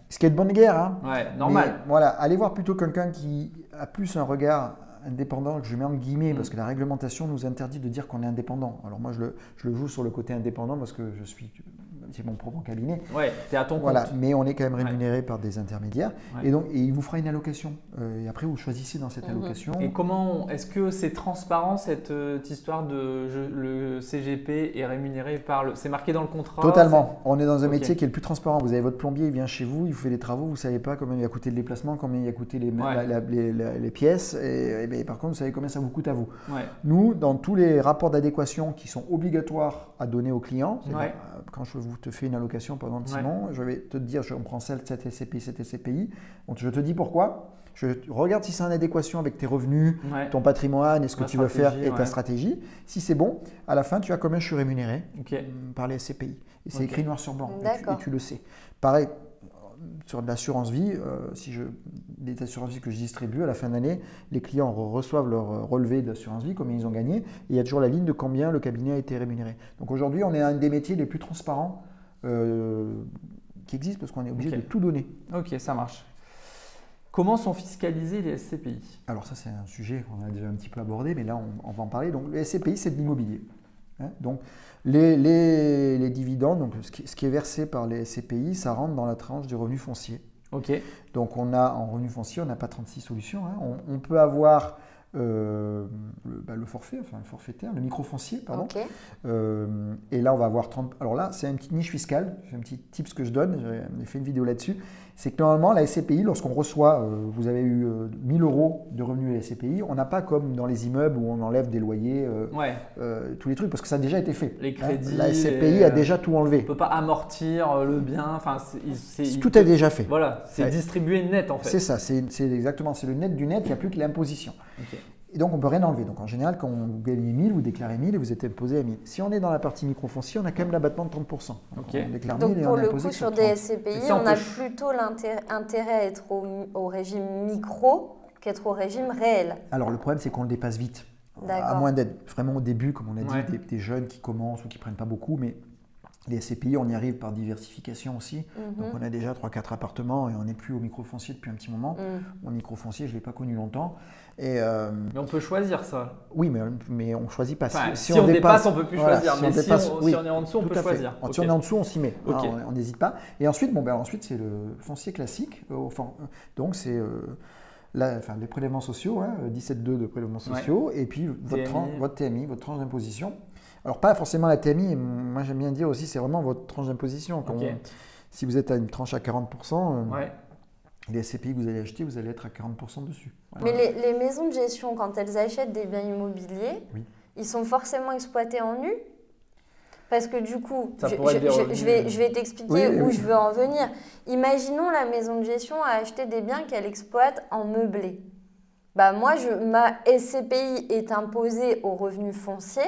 Ce qui est de bonne guerre. Normal. Mais, voilà, allez voir plutôt quelqu'un qui a plus un regard indépendant, que je mets en guillemets, parce que la réglementation nous interdit de dire qu'on est indépendant. Alors moi, je le joue sur le côté indépendant parce que c'est mon propre cabinet. Tu es à ton compte. Mais on est quand même rémunéré par des intermédiaires. Et donc, il vous fera une allocation. Et après, vous choisissez dans cette allocation. Et est-ce que c'est transparent cette histoire le CGP est rémunéré c'est marqué dans le contrat? Totalement. On est dans un métier qui est le plus transparent. Vous avez votre plombier, il vient chez vous, il vous fait les travaux, vous ne savez pas combien il a coûté le déplacement, combien il a coûté les pièces. Et par contre, vous savez combien ça vous coûte à vous. Nous, dans tous les rapports d'adéquation qui sont obligatoires à donner aux clients, quand je te fais une allocation, par exemple, Simon, je vais te dire, on prend cette SCPI, cette SCPI. Donc, je te dis pourquoi. Je regarde si c'est en adéquation avec tes revenus, ton patrimoine et ce que tu veux faire et ta stratégie. Si c'est bon, à la fin, tu as combien je suis rémunéré par les SCPI. Et c'est écrit noir sur blanc. Et tu le sais. Pareil, sur de l'assurance vie, les assurances vie que je distribue à la fin d'année, les clients reçoivent leur relevé d'assurance vie, combien ils ont gagné, et il y a toujours la ligne de combien le cabinet a été rémunéré. Donc aujourd'hui, on est un des métiers les plus transparents qui existent parce qu'on est obligé de tout donner. Ok, ça marche. Comment sont fiscalisés les SCPI? Alors ça, c'est un sujet qu'on a déjà un petit peu abordé, mais là, on va en parler. Donc les SCPI, c'est de l'immobilier. Donc les dividendes, donc ce qui est versé par les SCPI, ça rentre dans la tranche du revenu foncier. Ok. Donc en revenu foncier, on n'a pas 36 solutions. On peut avoir le forfait, enfin le forfaitaire, le microfoncier, pardon. Ok. Et là, on va avoir 30. Alors là, c'est une petite niche fiscale. J'ai un petit tips que je donne. J'ai fait une vidéo là-dessus. C'est que normalement, la SCPI, lorsqu'on reçoit, vous avez eu 1 000 € de revenus à la SCPI, on n'a pas comme dans les immeubles où on enlève des loyers, tous les trucs, parce que ça a déjà été fait. Les crédits. La SCPI a déjà tout enlevé. On ne peut pas amortir le bien. Enfin, Tout est déjà fait. Voilà, c'est distribué net en fait. C'est ça, c'est exactement, c'est le net du net, il n'y a plus que l'imposition. Okay. Et donc, on ne peut rien enlever. Donc, en général, quand vous gagnez 1 000, vous déclarez 1 000 et vous êtes imposé à 1 000. Si on est dans la partie microfoncier, on a quand même l'abattement de 30%. Donc, okay. On déclare 1 000 et pour on est le imposé coup, sur 30. des SCPI, on a plutôt intérêt à être au régime micro qu'être au régime réel. Alors, le problème, c'est qu'on le dépasse vite. À moins d'être vraiment au début, comme on a dit, des jeunes qui commencent ou qui ne prennent pas beaucoup. Mais les SCPI, on y arrive par diversification aussi. Donc, on a déjà 3-4 appartements et on n'est plus au microfoncier depuis un petit moment. Mon microfoncier, je ne l'ai pas connu longtemps. Mais on peut choisir ça. Oui, mais on ne choisit pas. Enfin, si on dépasse, on ne peut plus choisir. Mais si on est en dessous, on peut choisir. Si on est en dessous, on s'y met. On n'hésite pas. Et ensuite, ensuite c'est le foncier classique. Donc, c'est les prélèvements sociaux, 17,2 de prélèvements sociaux. Et puis, votre TMI, votre tranche d'imposition. Alors, pas forcément la TMI, moi j'aime bien dire aussi, c'est vraiment votre tranche d'imposition. Si vous êtes à une tranche à 40%, les SCPI que vous allez acheter, vous allez être à 40% dessus. Voilà. Mais les maisons de gestion, quand elles achètent des biens immobiliers, ils sont forcément exploités en nu? Parce que du coup, je vais t'expliquer où je veux en venir. Imaginons la maison de gestion a acheté des biens qu'elle exploite en meublé. Moi, ma SCPI est imposée au revenu foncier.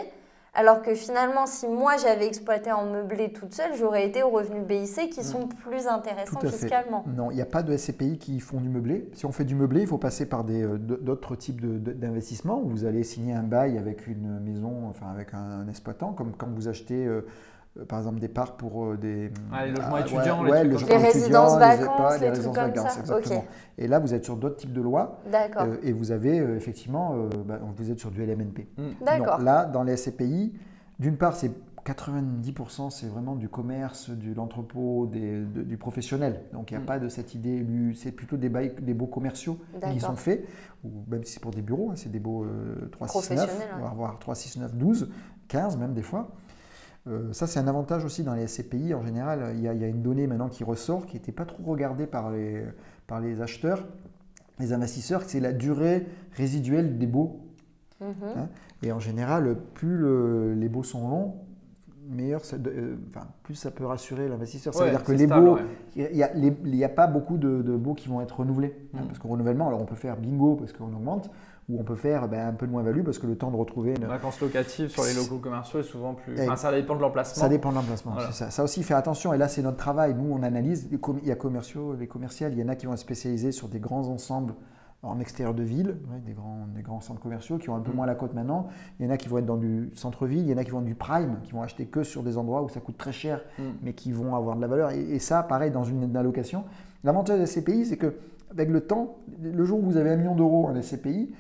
Alors que finalement, si moi j'avais exploité en meublé toute seule, j'aurais été aux revenus BIC qui sont plus intéressants fiscalement. Non, il n'y a pas de SCPI qui font du meublé. Si on fait du meublé, il faut passer par d'autres types d'investissements où vous allez signer un bail avec une maison, enfin avec un exploitant, comme quand vous achetez par exemple des parts pour des les logements étudiants, les résidences vacances, les trucs comme ça. Exactement. Okay. Et là, vous êtes sur d'autres types de lois. D'accord. Et vous avez effectivement, vous êtes sur du LMNP. D'accord. Là, dans les SCPI, d'une part, c'est 90%, c'est vraiment du commerce, de l'entrepôt, du professionnel. Donc, il n'y a pas de cette idée, c'est plutôt des baux commerciaux qui sont faits, ou même si c'est pour des bureaux, c'est des baux 369, on va avoir 369, 12, 15 même des fois. Ça, c'est un avantage aussi dans les SCPI. En général, il y a une donnée maintenant qui ressort, qui n'était pas trop regardée par les acheteurs, les investisseurs, c'est la durée résiduelle des baux. Et en général, plus les baux sont longs, plus ça peut rassurer l'investisseur. Ça veut dire que les baux, il n'y a pas beaucoup de baux qui vont être renouvelés. Parce qu'au renouvellement, alors on peut faire bingo parce qu'on augmente, ou on peut faire un peu de moins-value parce que le temps de retrouver… Les vacances locatives sur les locaux commerciaux est souvent plus… Enfin, ça dépend de l'emplacement. Ça dépend de l'emplacement, voilà. C'est ça. Ça aussi, faire attention. Et là, c'est notre travail. Nous, on analyse. Il y a les commerciales, il y en a qui vont être spécialisés sur des grands ensembles en extérieur de ville, des grands centres commerciaux qui ont un peu moins la cote maintenant. Il y en a qui vont être dans du centre-ville, il y en a qui vont du prime, qui vont acheter que sur des endroits où ça coûte très cher, mais qui vont avoir de la valeur. Et ça, pareil, dans une allocation. L'avantage des SCPI, c'est qu'avec le temps, le jour où vous avez 1 million d'euros en SCPI,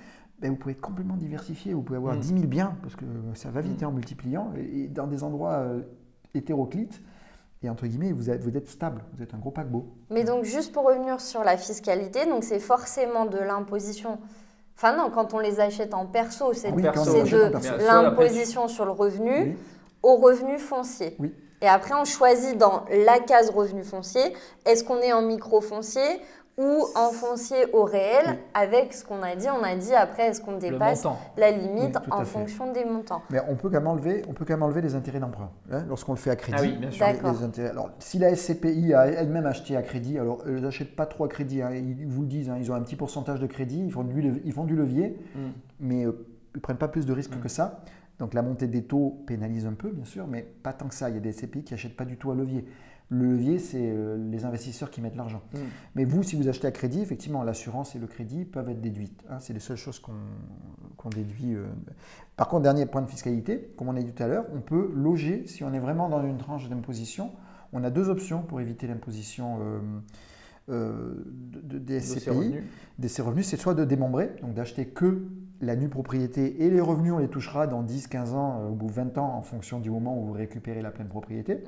vous pouvez être complètement diversifié. Vous pouvez avoir 10 000 biens, parce que ça va vite en multipliant, et dans des endroits hétéroclites. Et entre guillemets, vous êtes stable, vous êtes un gros paquebot. Mais donc, juste pour revenir sur la fiscalité, donc c'est forcément de l'imposition. Enfin non, quand on les achète en perso, c'est de l'imposition sur le revenu au revenu foncier. Oui. Et après, on choisit dans la case revenu foncier, est-ce qu'on est en micro-foncier ou en foncier au réel avec ce qu'on a dit. On a dit après, est-ce qu'on dépasse la limite en fonction des montants. Mais on peut quand même enlever les intérêts d'emprunt lorsqu'on le fait à crédit. Ah oui, bien sûr. D'accord. Alors, si la SCPI a elle-même acheté à crédit, alors elles n'achètent pas trop à crédit, ils vous le disent, ils ont un petit pourcentage de crédit, ils font du levier, mais ils ne prennent pas plus de risques que ça. Donc la montée des taux pénalise un peu, bien sûr, mais pas tant que ça. Il y a des SCPI qui n'achètent pas du tout à levier. Le levier, c'est les investisseurs qui mettent l'argent. Mais vous, si vous achetez à crédit, effectivement, l'assurance et le crédit peuvent être déduites. C'est les seules choses qu'on déduit. Par contre, dernier point de fiscalité, comme on a dit tout à l'heure, on peut loger, si on est vraiment dans une tranche d'imposition, on a 2 options pour éviter l'imposition des SCPI, de ces revenus. C'est soit de démembrer, donc d'acheter que la nue propriété et les revenus, on les touchera dans 10, 15 ans ou 20 ans en fonction du moment où vous récupérez la pleine propriété.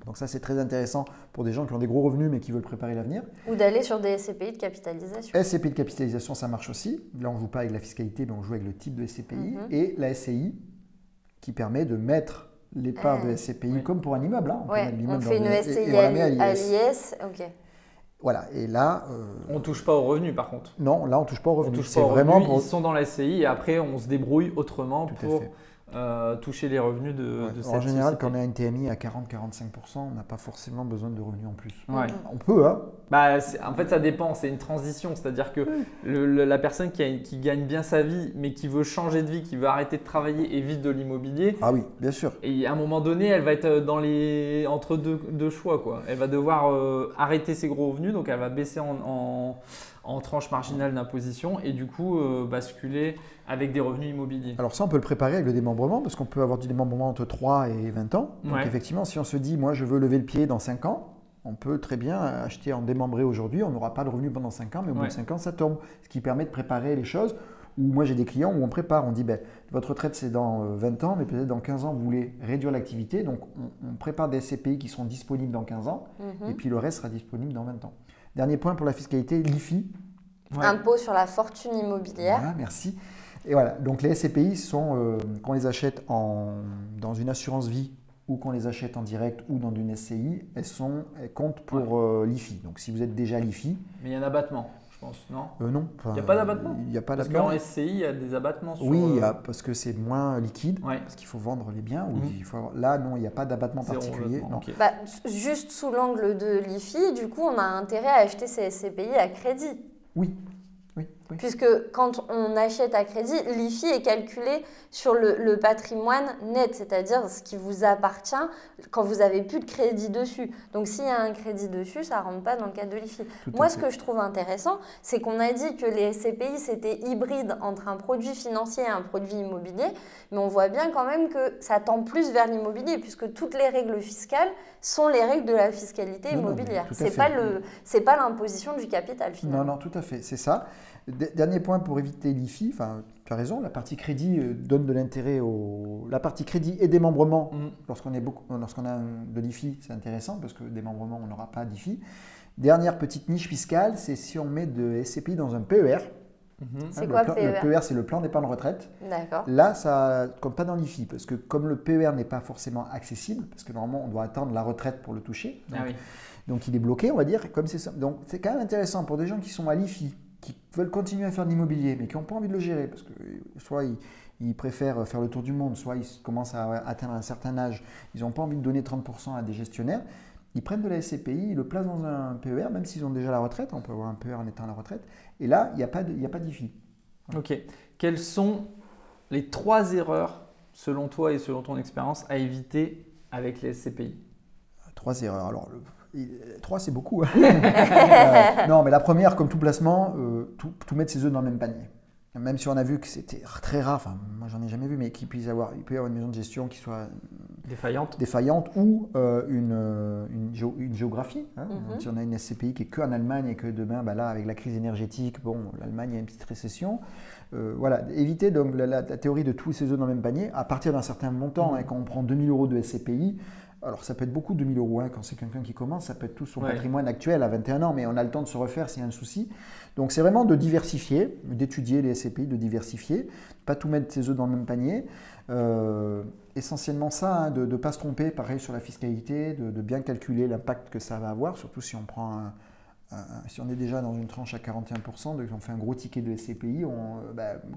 Donc ça, c'est très intéressant pour des gens qui ont des gros revenus mais qui veulent préparer l'avenir. Ou d'aller sur des SCPI de capitalisation. SCPI de capitalisation, ça marche aussi. Là, on ne joue pas avec la fiscalité, mais on joue avec le type de SCPI. Et la SCI qui permet de mettre les parts de SCPI comme pour un immeuble. Hein. On fait une SCI à l'IS. Ok. Voilà, et là… on ne touche pas aux revenus par contre. Non, là on ne touche pas aux revenus. C'est vraiment ils sont dans la SCI et après on se débrouille autrement pour toucher les revenus de cette société. En général, quand on a une TMI à 40-45%, on n'a pas forcément besoin de revenus en plus. Ouais. On peut, hein. En fait, ça dépend, c'est une transition. C'est-à-dire que la personne qui gagne bien sa vie, mais qui veut changer de vie, qui veut arrêter de travailler et vivre de l'immobilier. Ah oui, bien sûr. Et à un moment donné, elle va être entre deux choix, quoi. Elle va devoir arrêter ses gros revenus, donc elle va baisser en tranche marginale d'imposition et du coup basculer avec des revenus immobiliers. Alors ça, on peut le préparer avec le démembrement parce qu'on peut avoir du démembrement entre 3 et 20 ans. Donc effectivement, si on se dit, moi je veux lever le pied dans 5 ans, on peut très bien acheter en démembré aujourd'hui, on n'aura pas de revenus pendant 5 ans, mais au bout de 5 ans, ça tombe. Ce qui permet de préparer les choses. Où moi j'ai des clients où on prépare, on dit votre retraite c'est dans 20 ans, mais peut-être dans 15 ans vous voulez réduire l'activité, donc on prépare des SCPI qui seront disponibles dans 15 ans et puis le reste sera disponible dans 20 ans. Dernier point pour la fiscalité, l'IFI. Impôt sur la fortune immobilière. Voilà, merci. Et voilà, donc les SCPI sont, qu'on les achète dans une assurance vie ou qu'on les achète en direct ou dans une SCI, elles comptent pour l'IFI. Donc si vous êtes déjà l'IFI… Mais il y a un abattement. Je pense, non non. Il n'y a pas d'abattement. Il n'y a pas d'abattement. Parce qu'en SCI, il y a des abattements sur… Oui, parce que c'est moins liquide, parce qu'il faut vendre les biens. Là, non, il n'y a pas d'abattement particulier. Non. Okay. Juste sous l'angle de l'IFI, du coup, on a intérêt à acheter ces SCPI à crédit. Oui. Puisque quand on achète à crédit, l'IFI est calculé sur le patrimoine net, c'est-à-dire ce qui vous appartient quand vous n'avez plus de crédit dessus. Donc s'il y a un crédit dessus, ça ne rentre pas dans le cadre de l'IFI. Moi, ce que je trouve intéressant, c'est qu'on a dit que les SCPI, c'était hybride entre un produit financier et un produit immobilier, mais on voit bien quand même que ça tend plus vers l'immobilier, puisque toutes les règles fiscales sont les règles de la fiscalité immobilière. C'est pas l'imposition du capital, finalement. Non, tout à fait, c'est ça. Dernier point pour éviter l'IFI, tu as raison, la partie crédit donne de l'intérêt la partie crédit et démembrement, lorsqu'on a de l'IFI, c'est intéressant parce que démembrement, on n'aura pas d'IFI. Dernière petite niche fiscale, c'est si on met de SCPI dans un PER. C'est quoi PER ? Le PER, c'est le plan d'épargne retraite. D'accord. Là, ça ne compte pas dans l'IFI parce que comme le PER n'est pas forcément accessible, parce que normalement, on doit attendre la retraite pour le toucher. Donc il est bloqué, on va dire, comme c'est ça. Donc c'est quand même intéressant pour des gens qui sont à l'IFI, qui veulent continuer à faire de l'immobilier, mais qui n'ont pas envie de le gérer, parce que soit ils préfèrent faire le tour du monde, soit ils commencent à atteindre un certain âge, ils n'ont pas envie de donner 30% à des gestionnaires, ils prennent de la SCPI, ils le placent dans un PER, même s'ils ont déjà la retraite, on peut avoir un PER en étant à la retraite, et là, il n'y a pas d'IFI. Ok. Quelles sont les 3 erreurs, selon toi et selon ton expérience, à éviter avec les SCPI ? 3 erreurs. Alors, 3, c'est beaucoup. Non, mais la première, comme tout placement, tout mettre ses œufs dans le même panier. Même si on a vu que c'était très rare, moi j'en ai jamais vu, mais il peut y avoir une maison de gestion qui soit défaillante ou une géographie. Si on a une SCPI qui est qu'en Allemagne et que demain, là, avec la crise énergétique, l'Allemagne a une petite récession. Voilà, éviter donc la théorie de tous ses œufs dans le même panier à partir d'un certain montant. Quand on prend 2 000 € de SCPI, alors ça peut être beaucoup 2 000 € quand c'est quelqu'un qui commence, ça peut être tout son patrimoine actuel à 21 ans, mais on a le temps de se refaire s'il y a un souci. Donc c'est vraiment de diversifier, d'étudier les SCPI, de diversifier, pas tout mettre ses œufs dans le même panier. Essentiellement ça, de ne pas se tromper, pareil sur la fiscalité, de bien calculer l'impact que ça va avoir, surtout si on prend si on est déjà dans une tranche à 41%, donc on fait un gros ticket de SCPI,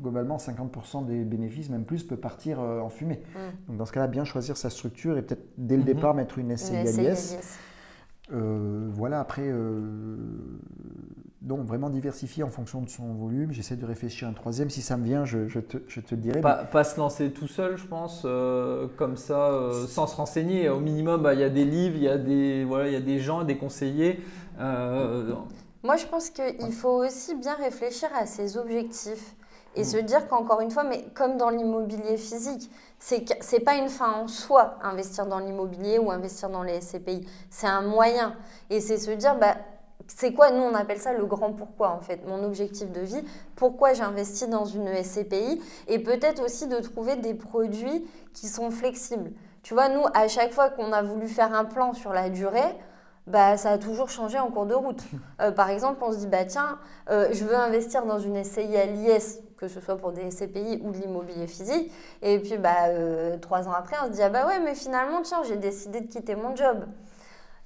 globalement 50% des bénéfices, même plus, peut partir en fumée. Donc dans ce cas-là, bien choisir sa structure et peut-être dès le départ mettre une SCI ALIS. Voilà, après, donc vraiment diversifier en fonction de son volume. J'essaie de réfléchir un troisième. Si ça me vient, je te le dirai. Pas se lancer tout seul, je pense, comme ça, sans se renseigner. Au minimum, il y a des livres, il y a des gens, des conseillers. Moi, je pense qu'il faut aussi bien réfléchir à ses objectifs et se dire qu'encore une fois, mais comme dans l'immobilier physique, c'est pas une fin en soi, investir dans l'immobilier ou investir dans les SCPI. C'est un moyen. Et c'est se dire, c'est quoi, nous on appelle ça le grand pourquoi en fait, mon objectif de vie, pourquoi j'investis dans une SCPI et peut-être aussi de trouver des produits qui sont flexibles. Tu vois, nous, à chaque fois qu'on a voulu faire un plan sur la durée, bah, ça a toujours changé en cours de route. Par exemple, on se dit, bah, tiens, je veux investir dans une SCI à l'IS, que ce soit pour des SCPI ou de l'immobilier physique. Et puis, 3 ans après, on se dit, ah bah ouais, mais finalement, tiens, j'ai décidé de quitter mon job.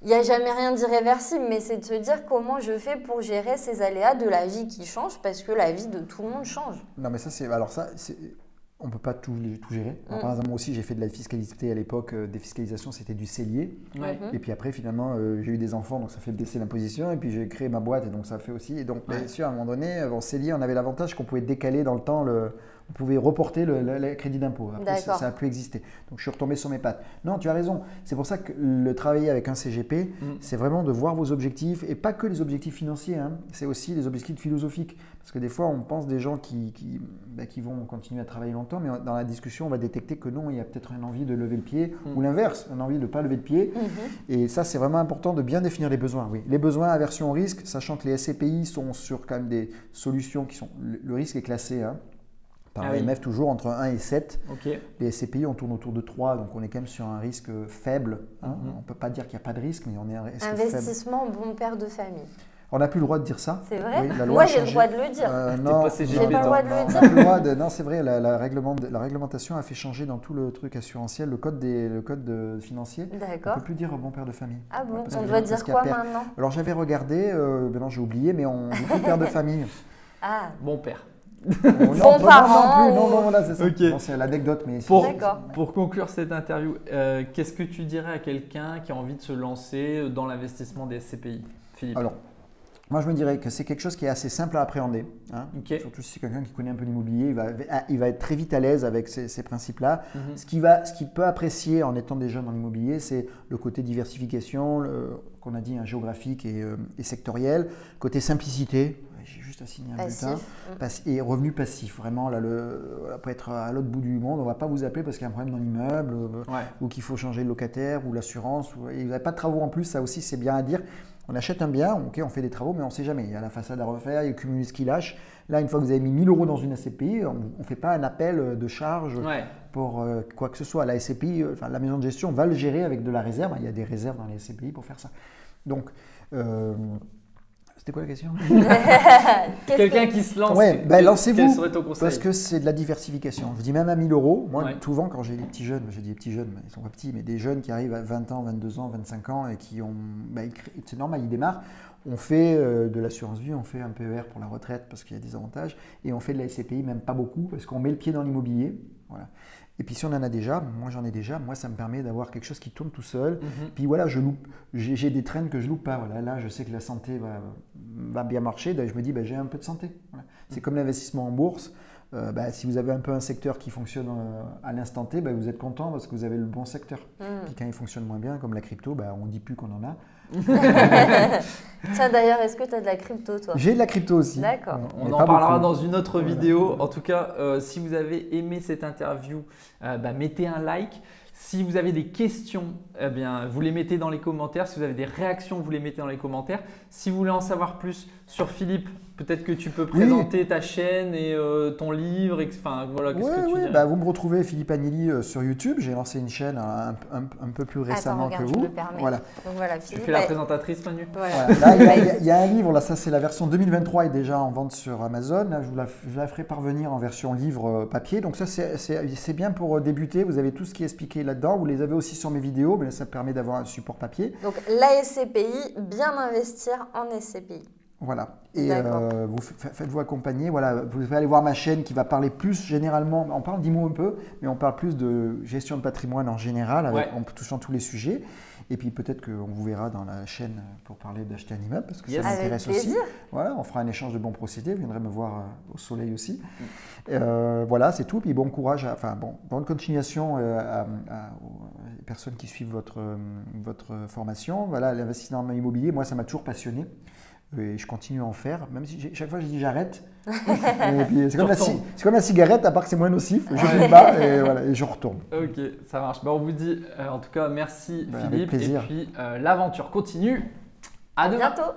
Il n'y a jamais rien d'irréversible, mais c'est de se dire comment je fais pour gérer ces aléas de la vie qui changent, parce que la vie de tout le monde change. Non, mais ça, on ne peut pas tout gérer. Alors, par exemple, moi aussi, j'ai fait de la fiscalité à l'époque. Défiscalisation, c'était du cellier. Ouais. Et puis après, finalement, j'ai eu des enfants, donc ça fait baisser l'imposition. Et puis, j'ai créé ma boîte, et donc ça fait aussi. Et donc, bien sûr, à un moment donné, en cellier, on avait l'avantage qu'on pouvait décaler dans le temps on pouvait reporter le crédit d'impôt. Après, ça n'a plus existé. Donc, je suis retombé sur mes pattes. Non, tu as raison. C'est pour ça que le travailler avec un CGP, c'est vraiment de voir vos objectifs. Et pas que les objectifs financiers. Hein. C'est aussi les objectifs philosophiques. Parce que des fois, on pense des gens qui vont continuer à travailler longtemps, mais dans la discussion, on va détecter que non, il y a peut-être une envie de lever le pied, ou l'inverse, une envie de ne pas lever le pied. Et ça, c'est vraiment important de bien définir les besoins. Oui. Les besoins, aversion au risque, sachant que les SCPI sont sur quand même des solutions qui sont… Le risque est classé, hein, par l'AMF, toujours entre 1 et 7. Okay. Les SCPI, on tourne autour de 3, donc on est quand même sur un risque faible. Hein. On ne peut pas dire qu'il n'y a pas de risque, mais on est un risque faible. Investissement bon père de famille. On n'a plus le droit de dire ça. C'est vrai. Oui, la loi Moi, j'ai le droit de le dire. Non, j'ai pas le droit de le dire. On a plus le droit non, c'est vrai. La réglementation a fait changer dans tout le truc assurantiel, le code financier. D'accord. On ne peut plus dire bon père de famille. Ah bon, on doit dire quoi maintenant? Alors j'avais regardé, maintenant j'ai oublié, mais on dit plus père de famille. Ah. Bon père. Bon parent. Non, voilà, c'est ça. Okay. Bon, c'est l'anecdote, mais… Pour conclure cette interview, qu'est-ce que tu dirais à quelqu'un qui a envie de se lancer dans l'investissement des SCPI, Philippe? Alors, moi, je me dirais que c'est quelque chose qui est assez simple à appréhender. Hein. Okay. Surtout si c'est quelqu'un qui connaît un peu l'immobilier, il va être très vite à l'aise avec ces principes-là. Ce qu'il peut apprécier en étant déjà dans l'immobilier, c'est le côté diversification, qu'on a dit, géographique et sectoriel, côté simplicité. J'ai juste à signer un bulletin. Et revenu passif. Vraiment, là, peut être à l'autre bout du monde. On ne va pas vous appeler parce qu'il y a un problème dans l'immeuble ou qu'il faut changer le locataire ou l'assurance. Et vous n'avez pas de travaux en plus. Ça aussi, c'est bien à dire. On achète un bien, ok, on fait des travaux, mais on ne sait jamais. Il y a la façade à refaire, il y a le cumulus qui lâche. Là, une fois que vous avez mis 1 000 € dans une SCPI, on ne fait pas un appel de charge pour quoi que ce soit. La SCPI, la maison de gestion va le gérer avec de la réserve. Il y a des réserves dans les SCPI pour faire ça. Donc, c'était quoi la question? Quelqu'un qui se lance, lancez-vous, quel serait ton conseil? Parce que c'est de la diversification. Je dis même à 1 000 €. Moi, souvent, quand j'ai des petits jeunes, j'ai des petits jeunes, ils ne sont pas petits, mais des jeunes qui arrivent à 20 ans, 22 ans, 25 ans et qui ont… c'est normal, ils démarrent. On fait de l'assurance vie, on fait un PER pour la retraite parce qu'il y a des avantages et on fait de la SCPI, même pas beaucoup, parce qu'on met le pied dans l'immobilier. Voilà. Et puis si on en a déjà, moi j'en ai déjà, moi ça me permet d'avoir quelque chose qui tourne tout seul. Puis voilà, j'ai des traînes que je loupe pas. Voilà. Là, je sais que la santé va bien marcher, je me dis j'ai un peu de santé. Voilà. C'est comme l'investissement en bourse. Si vous avez un peu un secteur qui fonctionne à l'instant T, vous êtes content parce que vous avez le bon secteur. Puis quand il fonctionne moins bien, comme la crypto, on ne dit plus qu'on en a. Tiens, d'ailleurs, est-ce que tu as de la crypto, toi? J'ai de la crypto aussi. D'accord. On en parlera dans une autre vidéo. En tout cas, si vous avez aimé cette interview, mettez un like. Si vous avez des questions, vous les mettez dans les commentaires. Si vous avez des réactions, vous les mettez dans les commentaires. Si vous voulez en savoir plus sur Philippe, peut-être que tu peux présenter ta chaîne et ton livre. Voilà, qu'est-ce que tu dirais? Vous me retrouvez Philippe Agnelli sur YouTube. J'ai lancé une chaîne un peu plus récemment que vous. Voilà. Donc, voilà, tu fais la présentatrice, Manu. Voilà. Là, il y a un livre. Là, ça c'est la version 2023 est déjà en vente sur Amazon. Là, je la ferai parvenir en version livre papier. Donc ça c'est bien pour débuter. Vous avez tout ce qui est expliqué là-dedans. Vous les avez aussi sur mes vidéos, mais là, ça permet d'avoir un support papier. Donc la SCPI, bien investir en SCPI. Voilà. Et faites-vous accompagner. Voilà. Vous pouvez aller voir ma chaîne qui va parler plus généralement, on parle d'IMO un peu, mais on parle plus de gestion de patrimoine en général, en touchant tous les sujets. Et puis peut-être qu'on vous verra dans la chaîne pour parler d'acheter un immeuble, parce que ça m'intéresse aussi. Voilà, on fera un échange de bons procédés, vous viendrez me voir au soleil aussi. Voilà, c'est tout. Puis bon courage, bonne continuation aux personnes qui suivent votre formation. Voilà, l'investissement immobilier, moi ça m'a toujours passionné. Et je continue à en faire, même si chaque fois je dis j'arrête. C'est comme la cigarette, à part que c'est moins nocif. Je fume pas et je retourne. Ok, ça marche. On vous dit en tout cas merci Philippe. Avec plaisir. Et puis l'aventure continue. À demain. Bientôt.